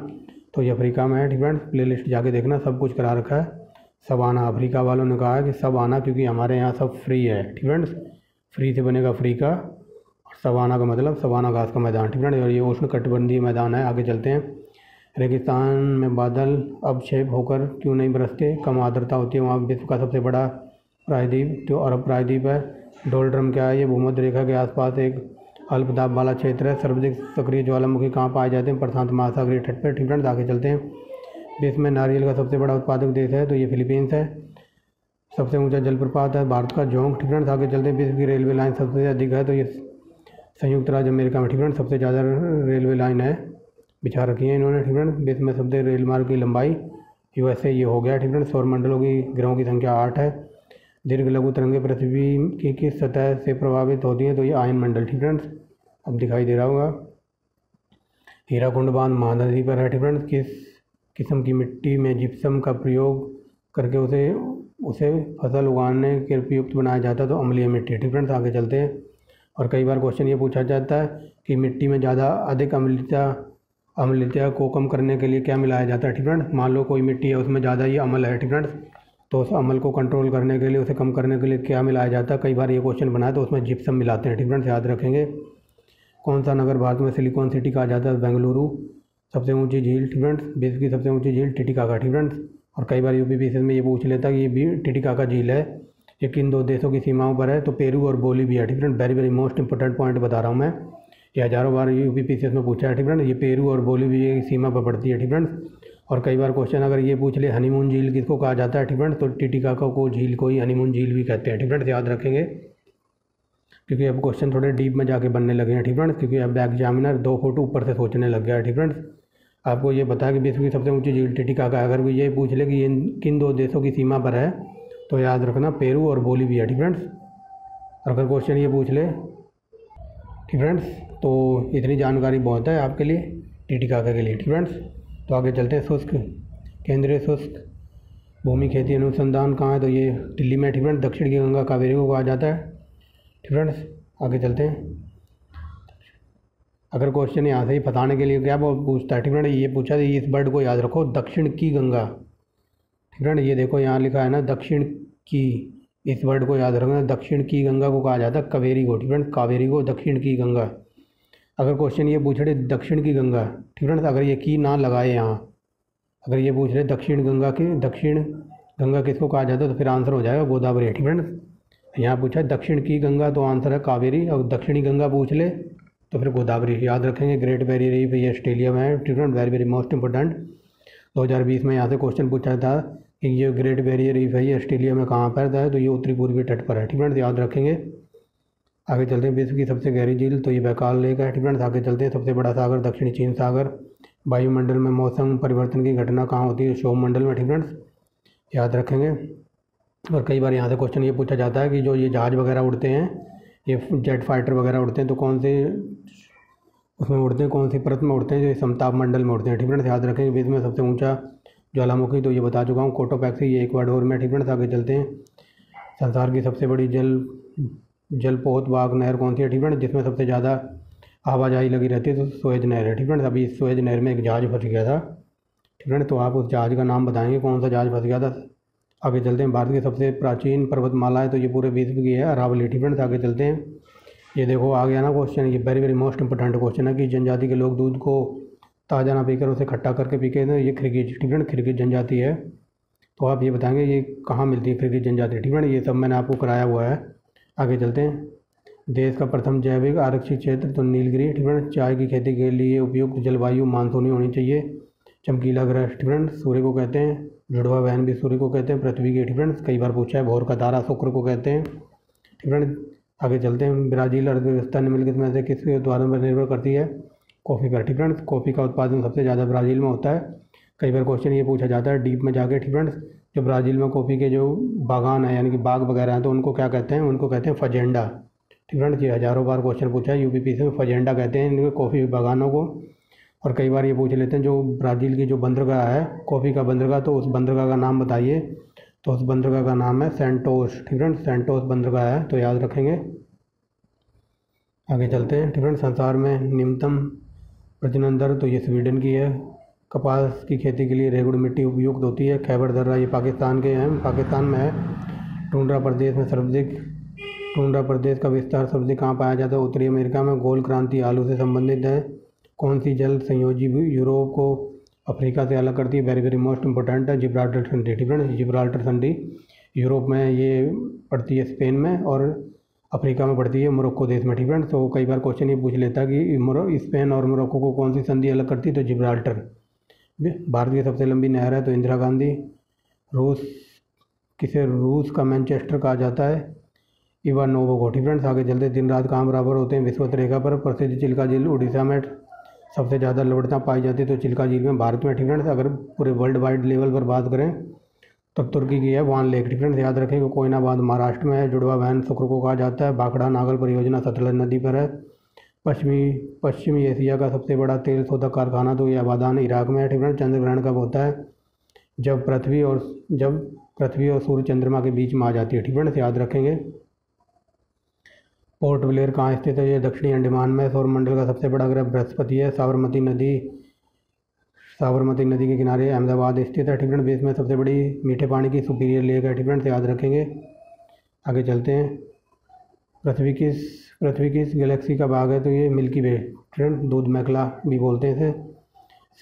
तो ये अफ्रीका में है। ठीक फ्रेंड्स। प्ले लिस्ट जाके देखना, सब कुछ करा रखा है। सवाना, अफ्रीका वालों ने कहा है कि सब आना, क्योंकि हमारे यहाँ सब फ्री है। ठीक फ्रेंड्स। फ्री से बनेगा अफ्रीका। और सवाना का मतलब सवाना घास का मैदान। ठीक फ्रेंड्स। और ये उष्ण कटिबंधीय मैदान है। आगे चलते हैं। रेगिस्तान में बादल अब शेप होकर क्यों नहीं बरसते, कम आर्द्रता होती है वहाँ। विश्व का सबसे बड़ा प्रायद्वीप जो अरब प्रायद्वीप है। डोलड्रम क्या है, ये भूमध्य रेखा के आसपास एक अल्पदाब वाला क्षेत्र है। सर्वाधिक सक्रिय ज्वालामुखी कहाँ पाए जाते हैं, प्रशांत महासागरीय तट पर। ठीक फ्रेंड्स। आगे चलते हैं। विश्व में नारियल का सबसे बड़ा उत्पादक देश है, तो ये फिलीपींस है। सबसे ऊंचा जलप्रपात है भारत का जोंग। ठीक फ्रेंड्स। आगे चलते हैं। विश्व की रेलवे लाइन सबसे अधिक है, तो ये संयुक्त राज्य अमेरिका में। ठीक फ्रेंड्स। सबसे ज़्यादा रेलवे लाइन है बिछा रखी है इन्होंने। ठीक फ्रेंड्स। विश्व में सबसे रेल मार्ग की लंबाई यूएसए ये हो गया। ठीक फ्रेंड्स। सौरमंडलों की ग्रहों की संख्या 8 है। दीर्घ लघु तरंगें पृथ्वी की किस सतह से प्रभावित होती हैं, तो ये आयन मंडल। ठीक फ्रेंड्स। अब दिखाई दे रहा होगा। हीराकुंड बांध महानदी पर है। ठीक फ्रेंड्स। किस किस्म की मिट्टी में जिप्सम का प्रयोग करके उसे फसल उगाने के उपयुक्त बनाया जाता है, तो अम्लीय मिट्टी। ठीक फ्रेंड्स। आगे चलते हैं। और कई बार क्वेश्चन ये पूछा जाता है कि मिट्टी में ज़्यादा अधिक अम्लता को कम करने के लिए क्या मिलाया जाता है। ठीक फ्रेंड्स। मान लो कोई मिट्टी है उसमें ज़्यादा ही अम्ल है। ठीक फ्रेंड्स। तो उस अम्ल को कंट्रोल करने के लिए, उसे कम करने के लिए क्या मिलाया जाता है, कई बार ये क्वेश्चन बना है, तो उसमें जिप्सम मिलाते हैं। ठीक फ्रेंड्स। याद रखेंगे। कौन सा नगर भारत में सिलिकॉन सिटी कहा जाता है, बेंगलुरु। सबसे ऊंची झील। ठीक फ्रेंड्स। विश्व की सबसे ऊंची झील टिटिकाका। ठीक फ्रेंड्स। और कई बार यूपीपीएससी में ये पूछ लेता कि ये भी टिटिकाका झील है, ये किन दो देशों की सीमाओं पर है, तो पेरू और बोलीविया। ठीक friends. Very very most important point बता रहा हूँ मैं, ये हज़ारों बार यूपीपीएससी में पूछा है। ठीक फ्रेंड्स। ये पेरू और बोलीविया की सीमा पर पड़ती है। ठीक फ्रेंड्स। और कई बार क्वेश्चन अगर ये पूछ ले हनीमून झील किसको कहा जाता है, ठीक फ्रेंड्स, तो टिटिकाका को झील को ही हनीमून झील भी कहते हैं। ठीक फ्रेंड्स। याद रखेंगे, क्योंकि अब क्वेश्चन थोड़े डीप में जाके बनने लगे हैं। ठीक फ्रेंड्स। क्योंकि अब एग्जामिनर 2 फुट ऊपर से सोचने लग गया है। ठीक फ्रेंड्स। आपको ये बता कि विश्व की सबसे ऊंची झील टिटिकाका, अगर वो ये पूछ ले कि ये किन 2 देशों की सीमा पर है, तो याद रखना पेरू और बोलीविया। ठीक फ्रेंड्स। और अगर क्वेश्चन ये पूछ ले, ठीक फ्रेंड्स, तो इतनी जानकारी बहुत है आपके लिए टिटिकाका के लिए। ठीक फ्रेंड्स। तो आगे चलते हैं। शुष्क केंद्रीय शुष्क भूमि खेती अनुसंधान कहाँ है, तो ये दिल्ली में। ठीक फ्रेंड्स। दक्षिण की गंगा कावेरी को कहा जाता है। ठीक फ्रेंड्स। आगे चलते हैं। अगर क्वेश्चन यहाँ से ही फंसाने के लिए क्या पूछता है, ठीक फ्रेंड, ये पूछा कि इस वर्ड को याद रखो, दक्षिण की गंगा। ठीक फ्रेंड। ये देखो यहाँ लिखा है ना दक्षिण की, इस वर्ड को याद रखना। दक्षिण की गंगा को कहा जाता है कावेरी को। ठीक फ्रेंड। कावेरी को दक्षिण की गंगा। अगर क्वेश्चन ये पूछ रहे दक्षिण की गंगा, ठीक फ्रेंड, अगर ये की ना लगाए यहाँ, अगर ये पूछ रहे दक्षिण गंगा किसको कहा जाता है, तो फिर आंसर हो जाएगा गोदावरी। ठीक फ्रेंड। यहाँ पूछा दक्षिण की गंगा, तो आंसर है कावेरी। और दक्षिणी गंगा पूछ ले तो फिर गोदावरी। याद रखेंगे। ग्रेट बैरियर रीफ ये ऑस्ट्रेलिया में है। ठीक friend. Very very most important. 2020 में यहाँ से क्वेश्चन पूछा था कि ये ग्रेट बैरियर रीफ है ये ऑस्ट्रेलिया में कहाँ पर है, तो ये उत्तरी पूर्वी तट पर है। ठीक फ्रेंड। याद रखेंगे। आगे चलते हैं। विश्व की सबसे गहरी झील, तो ये बैकाल लेक है। ठीक फ्रेंड। आगे चलते हैं। सबसे बड़ा सागर दक्षिणी चीन सागर। वायुमंडल में मौसम परिवर्तन की घटना कहाँ होती है, क्षोभ मंडल में। ठीक फ्रेंड्स। याद रखेंगे। और कई बार यहाँ से क्वेश्चन ये पूछा जाता है कि जो ये जहाज़ वगैरह उड़ते हैं, ये जेट फाइटर वगैरह उड़ते हैं, तो कौन से उसमें उड़ते हैं, कौन सी परत में उड़ते हैं, जो ये समताप मंडल में उड़ते हैं। ठीक फ्रेंड्स। याद रखेंगे। विश्व में सबसे ऊंचा ज्वालामुखी, तो ये बता चुका हूँ, कोटोपैक्सी, ये इक्वाडोर में। ठीक फ्रेंड्स। आगे चलते हैं। संसार की सबसे बड़ी जलपोत वाग नहर कौन सी है, ठीक फ्रेंड्स, जिसमें सबसे ज़्यादा आवाजाही लगी रहती है, तो सुएज नहर है। ठीक फ्रेंड्स। अभी सुएज नहर में एक जहाज़ फंस गया था। ठीक फ्रेंड्स। तो आप उस जहाज़ का नाम बताएंगे, कौन सा जहाज़ फंस गया था। आगे चलते हैं। भारत की सबसे प्राचीन पर्वतमाला है, तो ये पूरे विश्व की है, अरावली। ठीक फ्रेंड्स। आगे चलते हैं। ये देखो आ गया ना क्वेश्चन, ये very very most important question है कि जनजाति के लोग दूध को ताज़ा ना पीकर उसे खट्टा करके पीके, तो ये खिरगिज, ठीक फ्रेंड, खिरगिज जनजाति है। तो आप ये बताएंगे ये कहाँ मिलती है खिरगिज जनजाति। ठीक फ्रेंड। ये सब मैंने आपको कराया हुआ है। आगे चलते हैं। देश का प्रथम जैविक आरक्षित क्षेत्र तो नीलगिरी। ठीक है, चाय की खेती के लिए उपयुक्त जलवायु मानसूनी होनी चाहिए। चमकीला ग्रह ठीक है सूर्य को कहते हैं। जुड़वा बहन भी सूर्य को कहते हैं। पृथ्वी के ठीक है कई बार पूछा है। भोर का तारा शुक्र को कहते हैं। ठीक है, आगे चलते हैं। ब्राज़ील अर्थव्यवस्था निम्नलिखित में से किसके उत्पादन पर निर्भर करती है? कॉफ़ी पर। ठीक है, कॉफ़ी का उत्पादन सबसे ज़्यादा ब्राज़ील में होता है। कई बार क्वेश्चन ये पूछा जाता है डीप में जाके। ठीक है, जो ब्राज़ील में कॉफ़ी के जो बागान है यानी कि बाग वगैरह हैं तो उनको क्या कहते हैं? उनको कहते हैं फजेंडा। ठीक है, ये हज़ारों बार क्वेश्चन पूछा है। यूपीपीसी में फजेंडा कहते हैं इनके कॉफ़ी बागानों को। और कई बार ये पूछ लेते हैं जो ब्राज़ील की जो बंदरगाह है कॉफ़ी का बंदरगाह, तो उस बंदरगाह का नाम बताइए। तो उस बंदरगाह का नाम है सेंटोस। ठीक है, सेंटोस बंदरगाह है, तो याद रखेंगे। आगे चलते हैं। ठीक है, संसार में निम्नतम प्रजनन दर तो ये स्वीडन की है। कपास की खेती के लिए रेगुड़ मिट्टी उपयुक्त होती है। खैबर दर्रा ये पाकिस्तान के हैं, पाकिस्तान में है। टुंड्रा प्रदेश में सर्वाधिक टुंड्रा प्रदेश का विस्तार सर्वाधिक कहाँ पाया जाता है? उत्तरी अमेरिका में। गोल क्रांति आलू से संबंधित है। कौन सी जल संयोजी यूरोप को अफ्रीका से अलग करती है? वेरी वेरी मोस्ट इंपॉर्टेंट है जिब्राल्टर संधि। ठीक है, जिब्राल्टर संधि यूरोप में ये पड़ती है स्पेन में, और अफ्रीका में पड़ती है मोरक्को देश में। ठीक है, तो कई बार क्वेश्चन ये पूछ लेता है कि स्पेन और मोरक्को को कौन सी संधि अलग करती है? तो जिब्राल्टर। भारत की सबसे लंबी नहर है तो इंदिरा गांधी। रूस का मैनचेस्टर कहा जाता है? इवानोवो को। ठीक है, आगे चलते। दिन रात कहाँ बराबर होते हैं? विषुवत रेखा पर। प्रसिद्ध चिल्का झील उड़ीसा में सबसे ज़्यादा लवणता पाई जाती है तो चिल्का झील में भारत में। ठीक है, अगर पूरे वर्ल्ड वाइड लेवल पर बात करें तो तुर्की की है वान लेक। ठीक है, याद रखें कि कोयनाबाद महाराष्ट्र में है। जुड़वा बहन शुक्र को कहा जाता है। भाखड़ा नागल परियोजना सतलज नदी पर है। पश्चिमी एशिया का सबसे बड़ा तेल शोधक कारखाना तो ये आबादान इराक में है। ठीक है, चंद्र ग्रहण कब होता है? जब पृथ्वी और सूर्य चंद्रमा के बीच में आ जाती है। ठीक है, याद रखेंगे। पोर्ट ब्लेयर कहाँ स्थित है? ये दक्षिणी अंडमान में। सौरमंडल का सबसे बड़ा ग्रह बृहस्पति है। साबरमती नदी के किनारे अहमदाबाद स्थित है। ठीक है, देश में सबसे बड़ी मीठे पानी की सुपीरियर लेक है। ठीक है, याद रखेंगे। आगे चलते हैं। पृथ्वी किस गैलेक्सी का भाग है? तो ये मिल्की वे। ठीक है, दूध मेखला भी बोलते हैं इसे।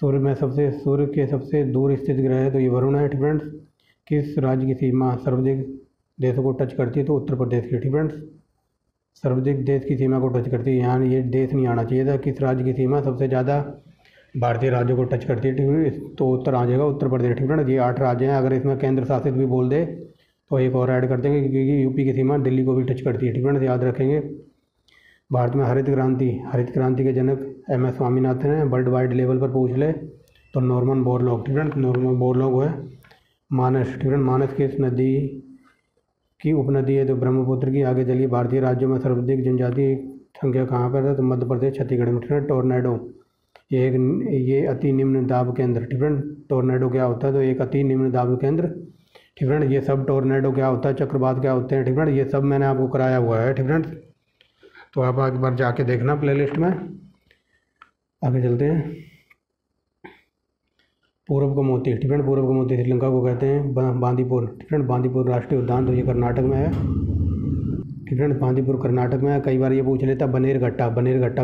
सूर्य के सबसे दूर स्थित ग्रह है तो ये वरुण है। ठीक है, किस राज्य की सीमा सर्वाधिक देशों को टच करती है? तो उत्तर प्रदेश की। ठीक है, सर्वाधिक देश की सीमा को टच करती है। यहाँ ये देश नहीं आना चाहिए था। किस राज्य की सीमा सबसे ज़्यादा भारतीय राज्यों को टच करती है? ठीक है, तो उत्तर आ जाएगा उत्तर प्रदेश। ठीक है ना, ये 8 राज्य हैं। अगर इसमें केंद्र शासित भी बोल दे तो एक और ऐड कर देंगे क्योंकि यूपी की सीमा दिल्ली को भी टच करती है। ठीक है ना, याद रखेंगे। भारत में हरित क्रांति के जनक MS स्वामीनाथन हैं। वर्ल्ड वाइड लेवल पर पूछ ले तो नॉर्मन बोरलॉग। ठीक है, नॉर्मन बोरलॉग है। मानस। ठीक है, मानस किस नदी की उपनदी है? तो ब्रह्मपुत्र की। आगे चलिए। भारतीय राज्यों में सर्वाधिक जनजाति संख्या कहाँ पर है? तो मध्य प्रदेश छत्तीसगढ़ में। ठीक है, टोर्नेडो ये अति निम्न दाब केंद्र। ठीक है, टोर्नेडो क्या होता है? तो एक अति निम्न दाब केंद्र। ठीक है, ये सब टोर्नेडो क्या होता है? चक्रवात क्या होते हैं? ठीक है, ये सब मैंने आपको कराया हुआ है। ठीक है, तो आप एक बार जाके देखना प्लेलिस्ट में। आगे चलते हैं। पूर्व का मोती। ठीक है, पूर्व का मोती श्रीलंका को कहते हैं। बांदीपुर। ठीक है, बांदीपुर राष्ट्रीय उद्यान तो ये कर्नाटक में है। ठीक है, बांदीपुर कर्नाटक में है। कई बार ये पूछ लेता बनेरघट्टा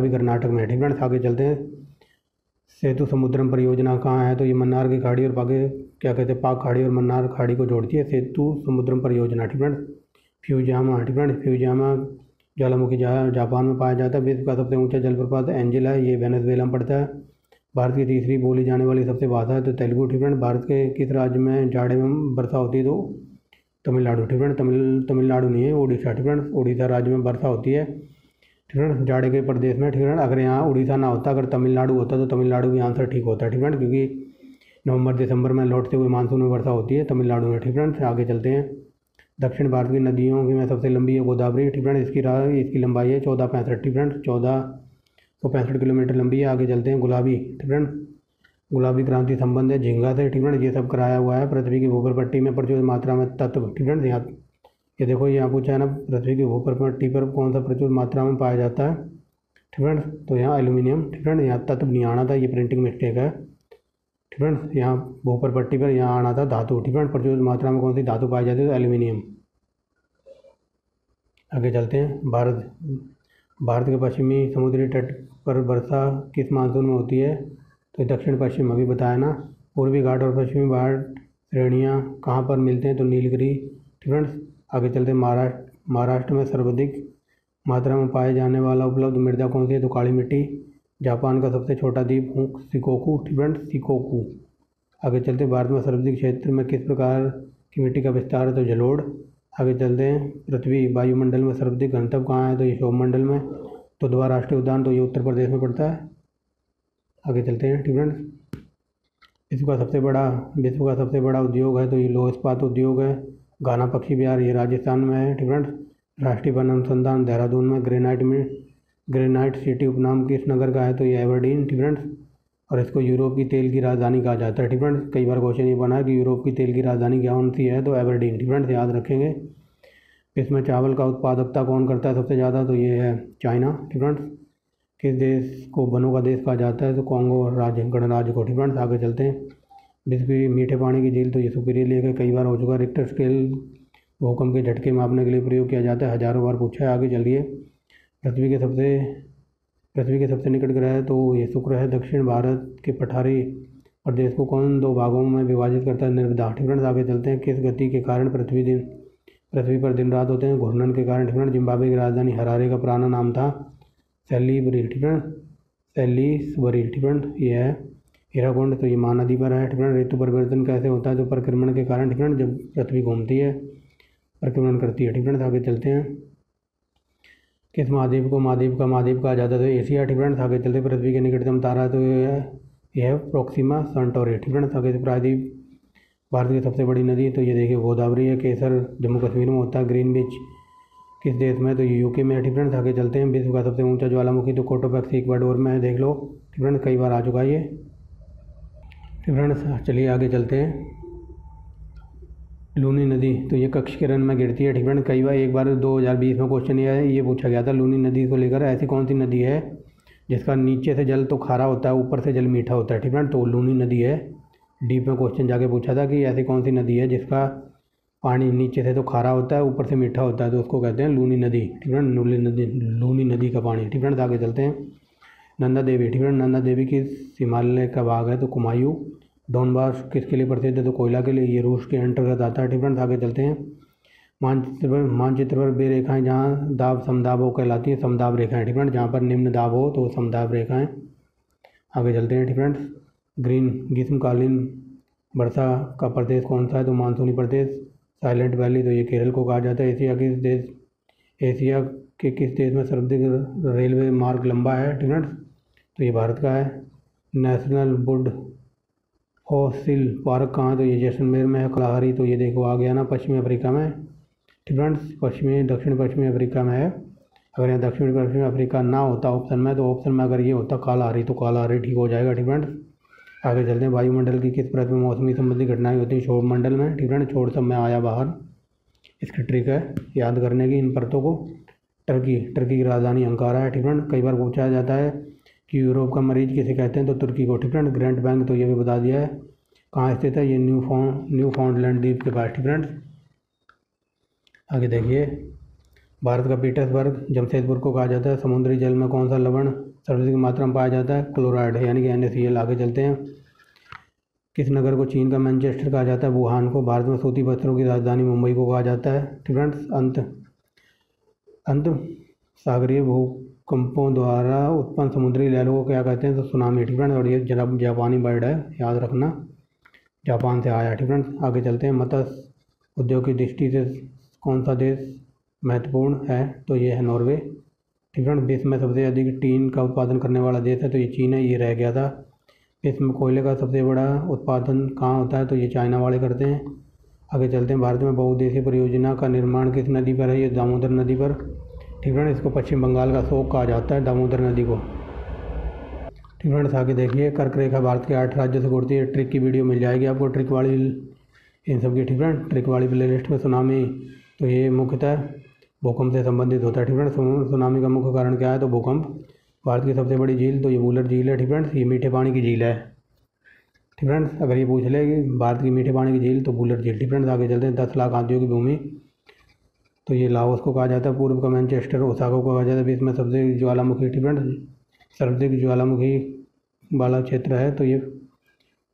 भी कर्नाटक में है। ठीक है, आगे चलते हैं। सेतु समुद्रम परियोजना कहाँ है? तो ये मन्नार की खाड़ी और क्या कहते हैं पाक खाड़ी और मन्नार खाड़ी को जोड़ती है सेतु समुद्रम परियोजना। ठीक है, फ्यूजामा। ठीक है, फ्यूजामा ज्वालामुखी जापान में पाया जाता है। विश्व का सबसे ऊंचा जलप्रपात एंजिल है, ये वेनेजुएला में पड़ता है। भारत की तीसरी बोली जाने वाली सबसे भाषा है तो तेलुगु। ठीक है, भारत के किस राज्य में जाड़े में वर्षा होती है? तो तमिलनाडु। ठीक है, तमिलनाडु नहीं है, उड़ीसा। ठीक है, उड़ीसा राज्य में वर्षा होती है। ठीक है, जाड़े के प्रदेश में। ठीक है, अगर यहाँ उड़ीसा ना होता, अगर तमिलनाडु होता तो तमिलनाडु भी आंसर ठीक होता है। ठीक है, क्योंकि नवंबर दिसंबर में लौटते हुए मानसून में वर्षा होती है तमिलनाडु में। ठीक है, आगे चलते हैं। दक्षिण भारत की नदियों में सबसे लंबी है गोदावरी। ठीक है, इसकी लंबाई है 1465। ठीक है, 1465 किलोमीटर लंबी है। आगे चलते हैं। गुलाबी। ठीक है, गुलाबी क्रांति संबंध है झींगा से। ठीक है, ये सब कराया हुआ है। पृथ्वी की भूपर पट्टी में प्रचुर मात्रा में तत्व। ठीक है, यहाँ ये देखो यहाँ पूछा है ना, पृथ्वी की भूपर पट्टी पर कौन सा प्रचुर मात्रा में पाया जाता है? ठीक है, तो यहाँ एल्यूमिनियम। ठीक है, यहाँ तत्व नहीं आना था, ये प्रिंटिंग मिस्टेक है। ठीक है, यहाँ भूपर पट्टी पर यहाँ आना था धातु। ठीक है, प्रचुर मात्रा में कौन सी धातु पाई जाती है? तो एल्यूमिनियम। आगे चलते हैं। भारत के पश्चिमी समुद्री तट पर वर्षा किस मानसून में होती है? तो दक्षिण पश्चिम अभी बताया ना। पूर्वी घाट और पश्चिमी घाट श्रेणियाँ कहाँ पर मिलते हैं? तो नीलगिरी। ठीक है, आगे चलते हैं। महाराष्ट्र में सर्वाधिक मात्रा में पाए जाने वाला उपलब्ध मृदा कौन सी है? तो काली मिट्टी। जापान का सबसे छोटा द्वीप शिकोकू, फ्रेंड्स, शिकोकू। आगे चलते हैं, भारत में सर्वाधिक क्षेत्र में किस प्रकार की मिट्टी का विस्तार है? तो जलोढ़। आगे चलते हैं, पृथ्वी वायुमंडल में सर्वाधिक घनत्व कहाँ है? तो ये सौरमंडल में। तो द्वारा राष्ट्रीय उद्यान तो ये उत्तर प्रदेश में पड़ता है। आगे चलते हैं फ्रेंड्स, विश्व का सबसे बड़ा उद्योग है तो ये लौह इस्पात उद्योग है। घाना पक्षी विहार ये राजस्थान में है फ्रेंड्स। राष्ट्रीय वन अनुसंधान देहरादून में। ग्रेनाइट सिटी उपनाम किस नगर का है? तो ये एबरडीन फ्रेंड्स। और इसको यूरोप की तेल की राजधानी कहा जाता है फ्रेंड्स। कई बार क्वेश्चन ये बना है कि यूरोप की तेल की राजधानी कौन सी है? तो एबरडीन फ्रेंड्स, याद रखेंगे। इसमें चावल का उत्पादकता कौन करता है सबसे ज़्यादा? तो ये है चाइना फ्रेंड्स। किस देश को वनों का देश कहा जाता है? तो कॉन्गो गणराज्य को फ्रेंड्स। आगे चलते हैं, विश्व की मीठे पानी की झील तो ये सुपीरियर लेक है। कई बार हो चुका। रिक्टर स्केल भूकंप के झटके मापने के लिए प्रयोग किया जाता है, हजारों बार पूछा है। आगे चलिए, पृथ्वी के सबसे निकट ग्रह है तो ये शुक्र है। दक्षिण भारत के पठारी प्रदेश को कौन दो भागों में विभाजित करता है? नर्मदा फ्रेंड्स। आगे चलते हैं, किस गति के कारण पृथ्वी पर दिन रात होते हैं? घूर्णन के कारण फ्रेंड्स। जिम्बाब्वे की राजधानी हरारे का पुराना नाम था सैलीसबरी फ्रेंड्स। ये है हीराकुंड, तो ये महानदी पर है फ्रेंड। ऋतु परिवर्तन कैसे होता है? तो परिक्रमण के कारण फ्रेंड, जब पृथ्वी घूमती है, परिक्रमण करती है फ्रेंड्स। आगे चलते हैं, किस महाद्वीप को महाद्वीप कहा जाता है? तो एशिया फ्रेंड्स। आगे चलते, पृथ्वी के निकटतम तारा तो यह प्रोक्सिमा सेंटोरी फ्रेंड्स। आगे से प्रायद्वीप भारत की सबसे बड़ी नदी तो ये देखिए गोदावरी है। केसर जम्मू कश्मीर में होता है। ग्रीन बीच किस देश में? तो ये यूके में है फ्रेंड्स। आगे चलते हैं, विश्व का सबसे ऊंचा ज्वालामुखी तो कोटोपैक्स इक्वाडोर में है, देख लो फ्रेंड्स, कई बार आ चुका है ये फ्रेंड्स। चलिए आगे चलते हैं, लूनी नदी तो ये कक्ष किरण में गिरती है फ्रेंड्स। कई बार एक बार 2020 में क्वेश्चन ये पूछा गया था, लूनी नदी को लेकर ऐसी कौन सी नदी है जिसका नीचे से जल तो खारा होता है, ऊपर से जल मीठा होता है फ्रेंड्स? तो लूनी नदी है। डीप में क्वेश्चन जाके पूछा था कि ऐसी कौन सी नदी है जिसका पानी नीचे से तो खारा होता है, ऊपर से मीठा होता है, तो उसको कहते हैं लूनी नदी फ्रेंड। लूनी नदी का पानी फ्रेंड्स। आगे चलते हैं, नंदा देवी फ्रेंड। नंदा देवी किस हिमालय का भाग है? तो कुमायूं। डॉनबास किसके लिए प्रसिद्ध है? तो कोयला के लिए। ये रूस के अंतर्गत आता है फ्रेंड्स। आगे चलते हैं, मानचित्र पर वे रेखाएं जहाँ दाब समदाब हो कहलाती हैं समदाब रेखाएं फ्रेंड्स। जहाँ पर निम्न दाब हो तो समदाब रेखाएं। आगे चलते हैं फ्रेंड्स, ग्रीष्मकालीन वर्षा का प्रदेश कौन सा है? तो मानसूनी प्रदेश। साइलेंट वैली तो ये केरल को कहा जाता है। एशिया के किस देश में सर्वाधिक रेलवे मार्ग लंबा है फ्रेंड्स? तो ये भारत का है। नेशनल वुड फॉसिल पार्क कहाँ है? तो ये जैसलमेर में है। कलाहारी तो ये देखो आ गया ना, पश्चिमी अफ्रीका में फ्रेंड्स। दक्षिण पश्चिमी अफ्रीका में है। अगर यहाँ दक्षिण पश्चिमी अफ्रीका ना होता ऑप्शन में, तो ऑप्शन में अगर ये होता कालाहारी, तो कालाहारी ठीक हो जाएगा फ्रेंड्स। आगे चलते हैं, वायुमंडल की किस परत में मौसमी संबंधी घटनाएं होती हैं? सौरमंडल में फ्रेंड्स। छोड़ सब में आया बाहर, इसकी ट्रिक है याद करने की इन परतों को। टर्की की राजधानी अंकारा है फ्रेंड्स। कई बार पूछा जाता है कि यूरोप का मरीज किसे कहते हैं? तो तुर्की को फ्रेंड्स। ग्रैंड बैंक तो ये भी बता दिया है कहाँ स्थित है, ये न्यू फाउंडलैंड द्वीप के पास फ्रेंड्स। आगे देखिए, भारत का पीटर्सबर्ग जमशेदपुर को कहा जाता है। समुद्री जल में कौन सा लवण सर्वाधिक मात्रा में पाया जाता है? क्लोराइड यानी कि NaCl। आगे चलते हैं, किस नगर को चीन का मैनचेस्टर कहा जाता है? वुहान को। भारत में सूती वस्त्रों की राजधानी मुंबई को कहा जाता है फ्रेंड्स। अंत सागरीय भूकंपों द्वारा उत्पन्न समुद्री लहरों को क्या कहते हैं? तो सुनामी फ्रेंड्स। और ये जापानी बर्ड है, याद रखना, जापान से आया फ्रेंड्स। आगे चलते हैं, मत्स्य उद्योग की दृष्टि से कौन सा देश महत्वपूर्ण है? तो ये है नॉर्वे फ्रेंड्स। विश्व में सबसे अधिक टीन का उत्पादन करने वाला देश है तो ये चीन है, ये रह गया था। विश्व में कोयले का सबसे बड़ा उत्पादन कहाँ होता है? तो ये चाइना वाले करते हैं। आगे चलते हैं, भारत में बहुउद्देशीय परियोजना का निर्माण किस नदी पर है? ये दामोदर नदी पर फ्रेंड्स। इसको पश्चिम बंगाल का शोक कहा जाता है, दामोदर नदी को फ्रेंड्स। आगे देखिए, कर्क रेखा भारत के 8 राज्यों से गुजरती है। ट्रिक की वीडियो मिल जाएगी आपको, ट्रिक वाली इन सब की फ्रेंड। ट्रिक वाली प्ले लिस्ट में सुनामी तो ये मुख्यतः भूकंप से संबंधित होता है फ्रेंड्स। सुनामी का मुख्य कारण क्या है? तो भूकंप। भारत की सबसे बड़ी झील तो ये वुलर झील है फ्रेंड्स। ये मीठे पानी की झील है फ्रेंड्स। अगर ये पूछ ले कि भारत की मीठे पानी की झील तो वुलर झील फ्रेंड्स। आगे चलते हैं, 10 लाख हाथियों की भूमि तो ये लाओस को कहा जाता है। पूर्व का मैनचेस्टर ओसाका को कहा जाता है। विश्व में सबसे ज्वालामुखी फ्रेंड्स, सर्वाधिक ज्वालामुखी वाला क्षेत्र है तो ये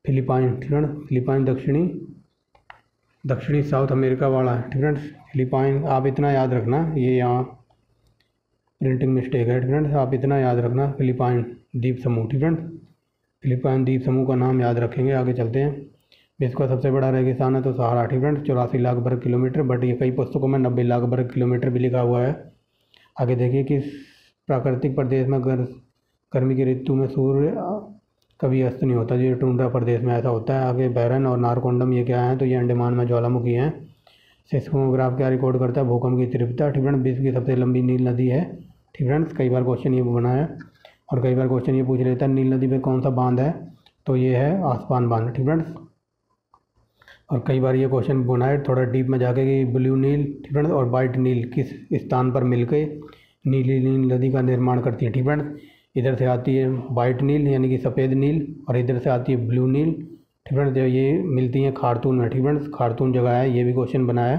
फिलीपाइन फ्रेंड्स। फिलीपाइन दक्षिणी साउथ अमेरिका वाला है फ्रेंड्स। फिलीपाइन आप इतना याद रखना, ये यहाँ प्रिंटिंग मिस्टेक है। फ्रेंड्स आप इतना याद रखना, फिलिपाइन द्वीप समूह। फ्रेंड्स फिलिपाइन द्वीप समूह का नाम याद रखेंगे। आगे चलते हैं। विश्व का सबसे बड़ा रेगिस्तान है तो सहारा। फ्रेंड्स 84 लाख वर्ग किलोमीटर, बट ये कई पुस्तकों में 90 लाख वर्ग किलोमीटर भी लिखा हुआ है। आगे देखिए कि प्राकृतिक प्रदेश में गर्मी की ऋतु में सूर्य कभी अस्त नहीं होता, जो टुंड्रा प्रदेश में ऐसा होता है। आगे बैरन और नारकोंडम ये क्या है, तो ये अंडमान में ज्वालामुखी हैं। सिस्मोग्राफ क्या रिकॉर्ड करता है, भूकंप की तीव्रता। फ्रेंड्स विश्व की सबसे लंबी नील नदी है। फ्रेंड्स कई बार क्वेश्चन ये बना है और कई बार क्वेश्चन ये पूछ लेता है नील नदी पे कौन सा बांध है, तो ये है आसपान बांध। फ्रेंड्स और कई बार ये क्वेश्चन बना है थोड़ा डीप में जाके कि ब्लू नील फ्रेंड्स और वाइट नील किस स्थान पर मिलकर नीली नील नदी का निर्माण करती है। फ्रेंड्स इधर से आती है वाइट नील यानी कि सफ़ेद नील और इधर से आती है ब्लू नील। फ्रेंड्स ये मिलती हैं खार्तून में। फ्रेंड्स खार्तून जगह है, ये भी क्वेश्चन बना है।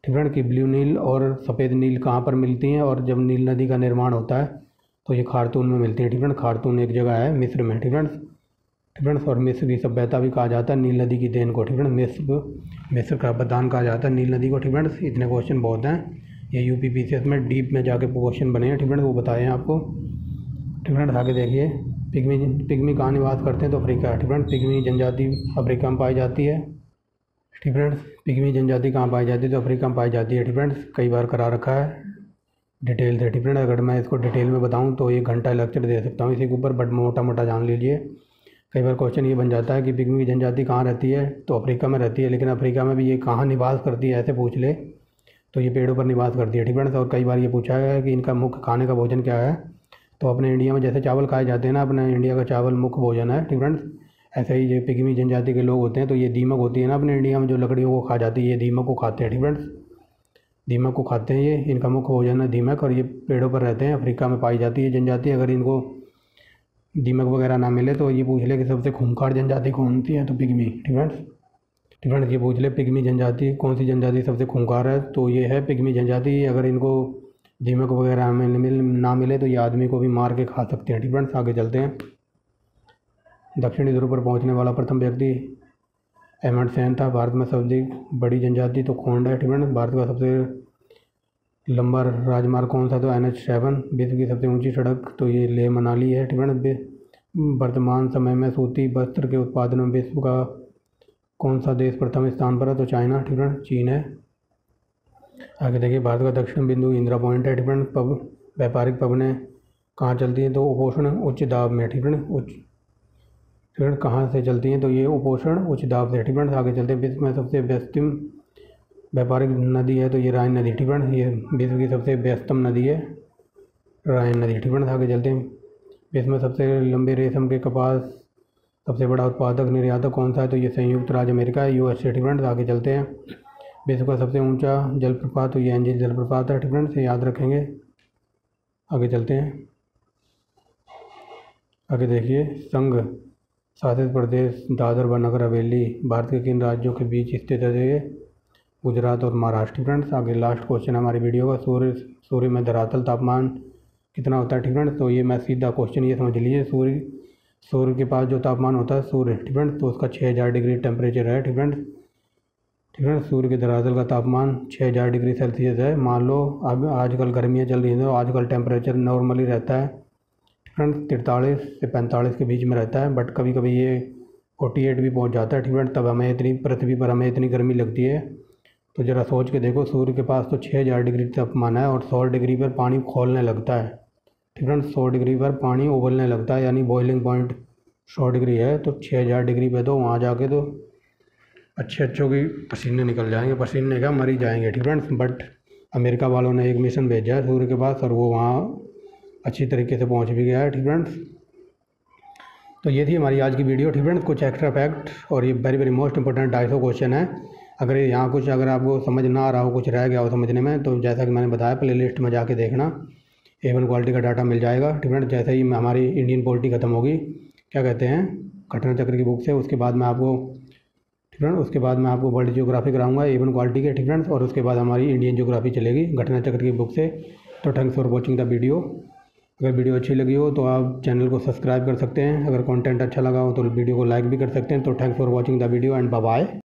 फ्रेंड्स कि ब्लू नील और सफ़ेद नील कहाँ पर मिलती हैं और जब नील नदी का निर्माण होता है तो ये खार्तून में मिलती है। फ्रेंड्स खार्तून एक जगह है मिस्र में। फ्रेंड्स और मिस्र की सभ्यता भी कहा जाता है नील नदी की देन को। फ्रेंड्स मिस्र का वरदान कहा जाता है नील नदी को। फ्रेंड्स इतने क्वेश्चन बहुत हैं, ये यूपीपीसीएस में डीप में जाके क्वेश्चन बने हैं। फ्रेंड्स वो बताए हैं आपको। फ्रेंड्स आगे देखिए पिग्मी कहाँ निवास करते हैं, तो अफ्रीका। फ्रेंड्स पिग्मी जनजाति अफ्रीका में पाई जाती है। फ्रेंड्स पिग्मी जनजाति कहाँ पाई जाती है, तो अफ्रीका में पाई जाती है। फ्रेंड्स कई बार करा रखा है डिटेल से। फ्रेंड्स अगर मैं इसको डिटेल में बताऊँ तो 1 घंटा लेक्चर दे सकता हूँ इसी के ऊपर, बट मोटा मोटा जान लीजिए। कई बार क्वेश्चन ये बन जाता है कि पिग्मी जनजाति कहाँ रहती है, तो अफ्रीका में रहती है, लेकिन अफ्रीका में भी ये कहाँ निवास करती है ऐसे पूछ ले तो ये पेड़ों पर निवास करती है। फ्रेंड्स और कई बार ये पूछा गया है कि इनका मुख्य खाने का भोजन क्या है, तो अपने इंडिया में जैसे चावल खाए जाते हैं ना, अपने इंडिया का चावल मुख्य भोजन है। फ्रेंड्स ऐसे ही ये पिग्मी जनजाति के लोग होते हैं तो ये दीमक होती है ना अपने इंडिया में जो लकड़ियों को खा जाती है, ये दीमक को खाते हैं। फ्रेंड्स दीमक को खाते हैं, ये इनका मुख्य भोजन है दीमक और ये पेड़ों पर रहते हैं। अफ्रीका में पाई जाती है जनजाति। अगर इनको दीमक वगैरह ना मिले तो ये पूछ ले कि सबसे खूंखार जनजाति कौन सी है, तो पिग्मी। फ्रेंड्स ये पूछ ले पिग्मी जनजाति कौन सी जनजाति सबसे खूंखार है, तो ये है पिग्मी जनजाति। अगर इनको दीमक वगैरह ना मिले तो ये आदमी को भी मार के खा सकते हैं। फ्रेंड्स आगे चलते हैं। दक्षिणी ध्रुव पर पहुंचने वाला प्रथम व्यक्ति एमंडसेन था। भारत में सबसे बड़ी जनजाति तो खोंड है। फ्रेंड्स भारत का सबसे लंबा राजमार्ग कौन सा, तो NH7। विश्व की सबसे ऊंची सड़क तो ये लेह मनाली है। फ्रेंड्स वर्तमान समय में सूती वस्त्र के उत्पादन में विश्व का कौन सा देश प्रथम स्थान पर है, तो चाइना। फ्रेंड्स चीन है। आगे देखिए भारत का दक्षिण बिंदु इंदिरा पॉइंट है। फ्रेंड्स पब व्यापारिक पबने कहाँ चलती हैं, तो उपोषण उच्च दाब में। फ्रेंड्स कहाँ से चलती हैं, तो ये उपोषण उच्च दाब से। फ्रेंड्स आगे चलते हैं। विश्व में सबसे व्यस्तम व्यापारिक नदी है, तो ये राइन नदी। फ्रेंड्स ये विश्व की सबसे व्यस्तम नदी है राइन नदी। फ्रेंड्स आगे चलते हैं। विश्व में सबसे लंबे रेशम के कपास सबसे बड़ा उत्पादक निर्यातक कौन सा है, तो ये संयुक्त राज्य अमेरिका है, USA। फ्रेंड्स आगे चलते हैं। विश्व का सबसे ऊंचा जलप्रपात तो ये एंजिल जलप्रपात है। फ्रेंड्स याद रखेंगे। आगे चलते हैं। आगे देखिए संघ शासित प्रदेश दादर व नगर हवेली भारत के किन राज्यों के बीच स्थित है, गुजरात और महाराष्ट्र। फ्रेंड्स आगे लास्ट क्वेश्चन हमारी वीडियो का, सूर्य में धरातल तापमान कितना होता है। फ्रेंड्स तो ये मैं सीधा क्वेश्चन ये समझ लीजिए, सूर्य के पास जो तापमान होता है सूर्य, फ्रेंड्स तो उसका 6000 डिग्री टेम्परेचर है। फ्रेंड्स सूर्य के धरातल का तापमान 6000 डिग्री सेल्सियस है। मान लो अब आजकल गर्मियाँ चल रही हैं तो आजकल टेम्परेचर नॉर्मली रहता है फ्रेंड्स 43 से 45 के बीच में रहता है, बट कभी कभी ये 48 भी पहुंच जाता है। फ्रेंड्स तब हमें पृथ्वी पर हमें इतनी गर्मी लगती है। तो ज़रा सोच के देखो, सूर्य के पास तो 6000 डिग्री तापमान है और 100 डिग्री पर पानी खोलने लगता है। फ्रेंड्स 100 डिग्री पर पानी उबलने लगता है, यानी बॉइलिंग पॉइंट 100 डिग्री है। तो 6000 डिग्री पे तो वहाँ जाके तो अच्छों की पसीने निकल जाएंगे, पसीने क्या मर ही जाएंगे। फ्रेंड्स बट अमेरिका वालों ने एक मिशन भेजा है सूर्य के पास और वो वहाँ अच्छी तरीके से पहुँच भी गया है। फ्रेंड्स तो ये थी हमारी आज की वीडियो। फ्रेंड्स कुछ एक्स्ट्रा फैक्ट और ये वेरी मोस्ट इंपॉर्टेंट 250 क्वेश्चन है। अगर आपको समझ ना आ रहा हो, कुछ रह गया हो समझने में, तो जैसा कि मैंने बताया प्लेलिस्ट में जाके देखना, A1 क्वालिटी का डाटा मिल जाएगा। फ्रेंड्स जैसे ही हमारी इंडियन पॉलिटी ख़त्म होगी, क्या कहते हैं, घटना चक्र की बुक से, उसके बाद मैं आपको वर्ल्ड जियोग्राफी कराऊंगा A1 क्वालिटी के। फ्रेंड्स और उसके बाद हमारी इंडियन जियोग्राफी चलेगी घटना चक्र की बुक से। तो thanks for watching the video. अगर वीडियो अच्छी लगी हो तो आप चैनल को सब्सक्राइब कर सकते हैं। अगर कंटेंट अच्छा लगा हो तो वीडियो को लाइक भी कर सकते हैं। तो thanks for watching the video and bye bye.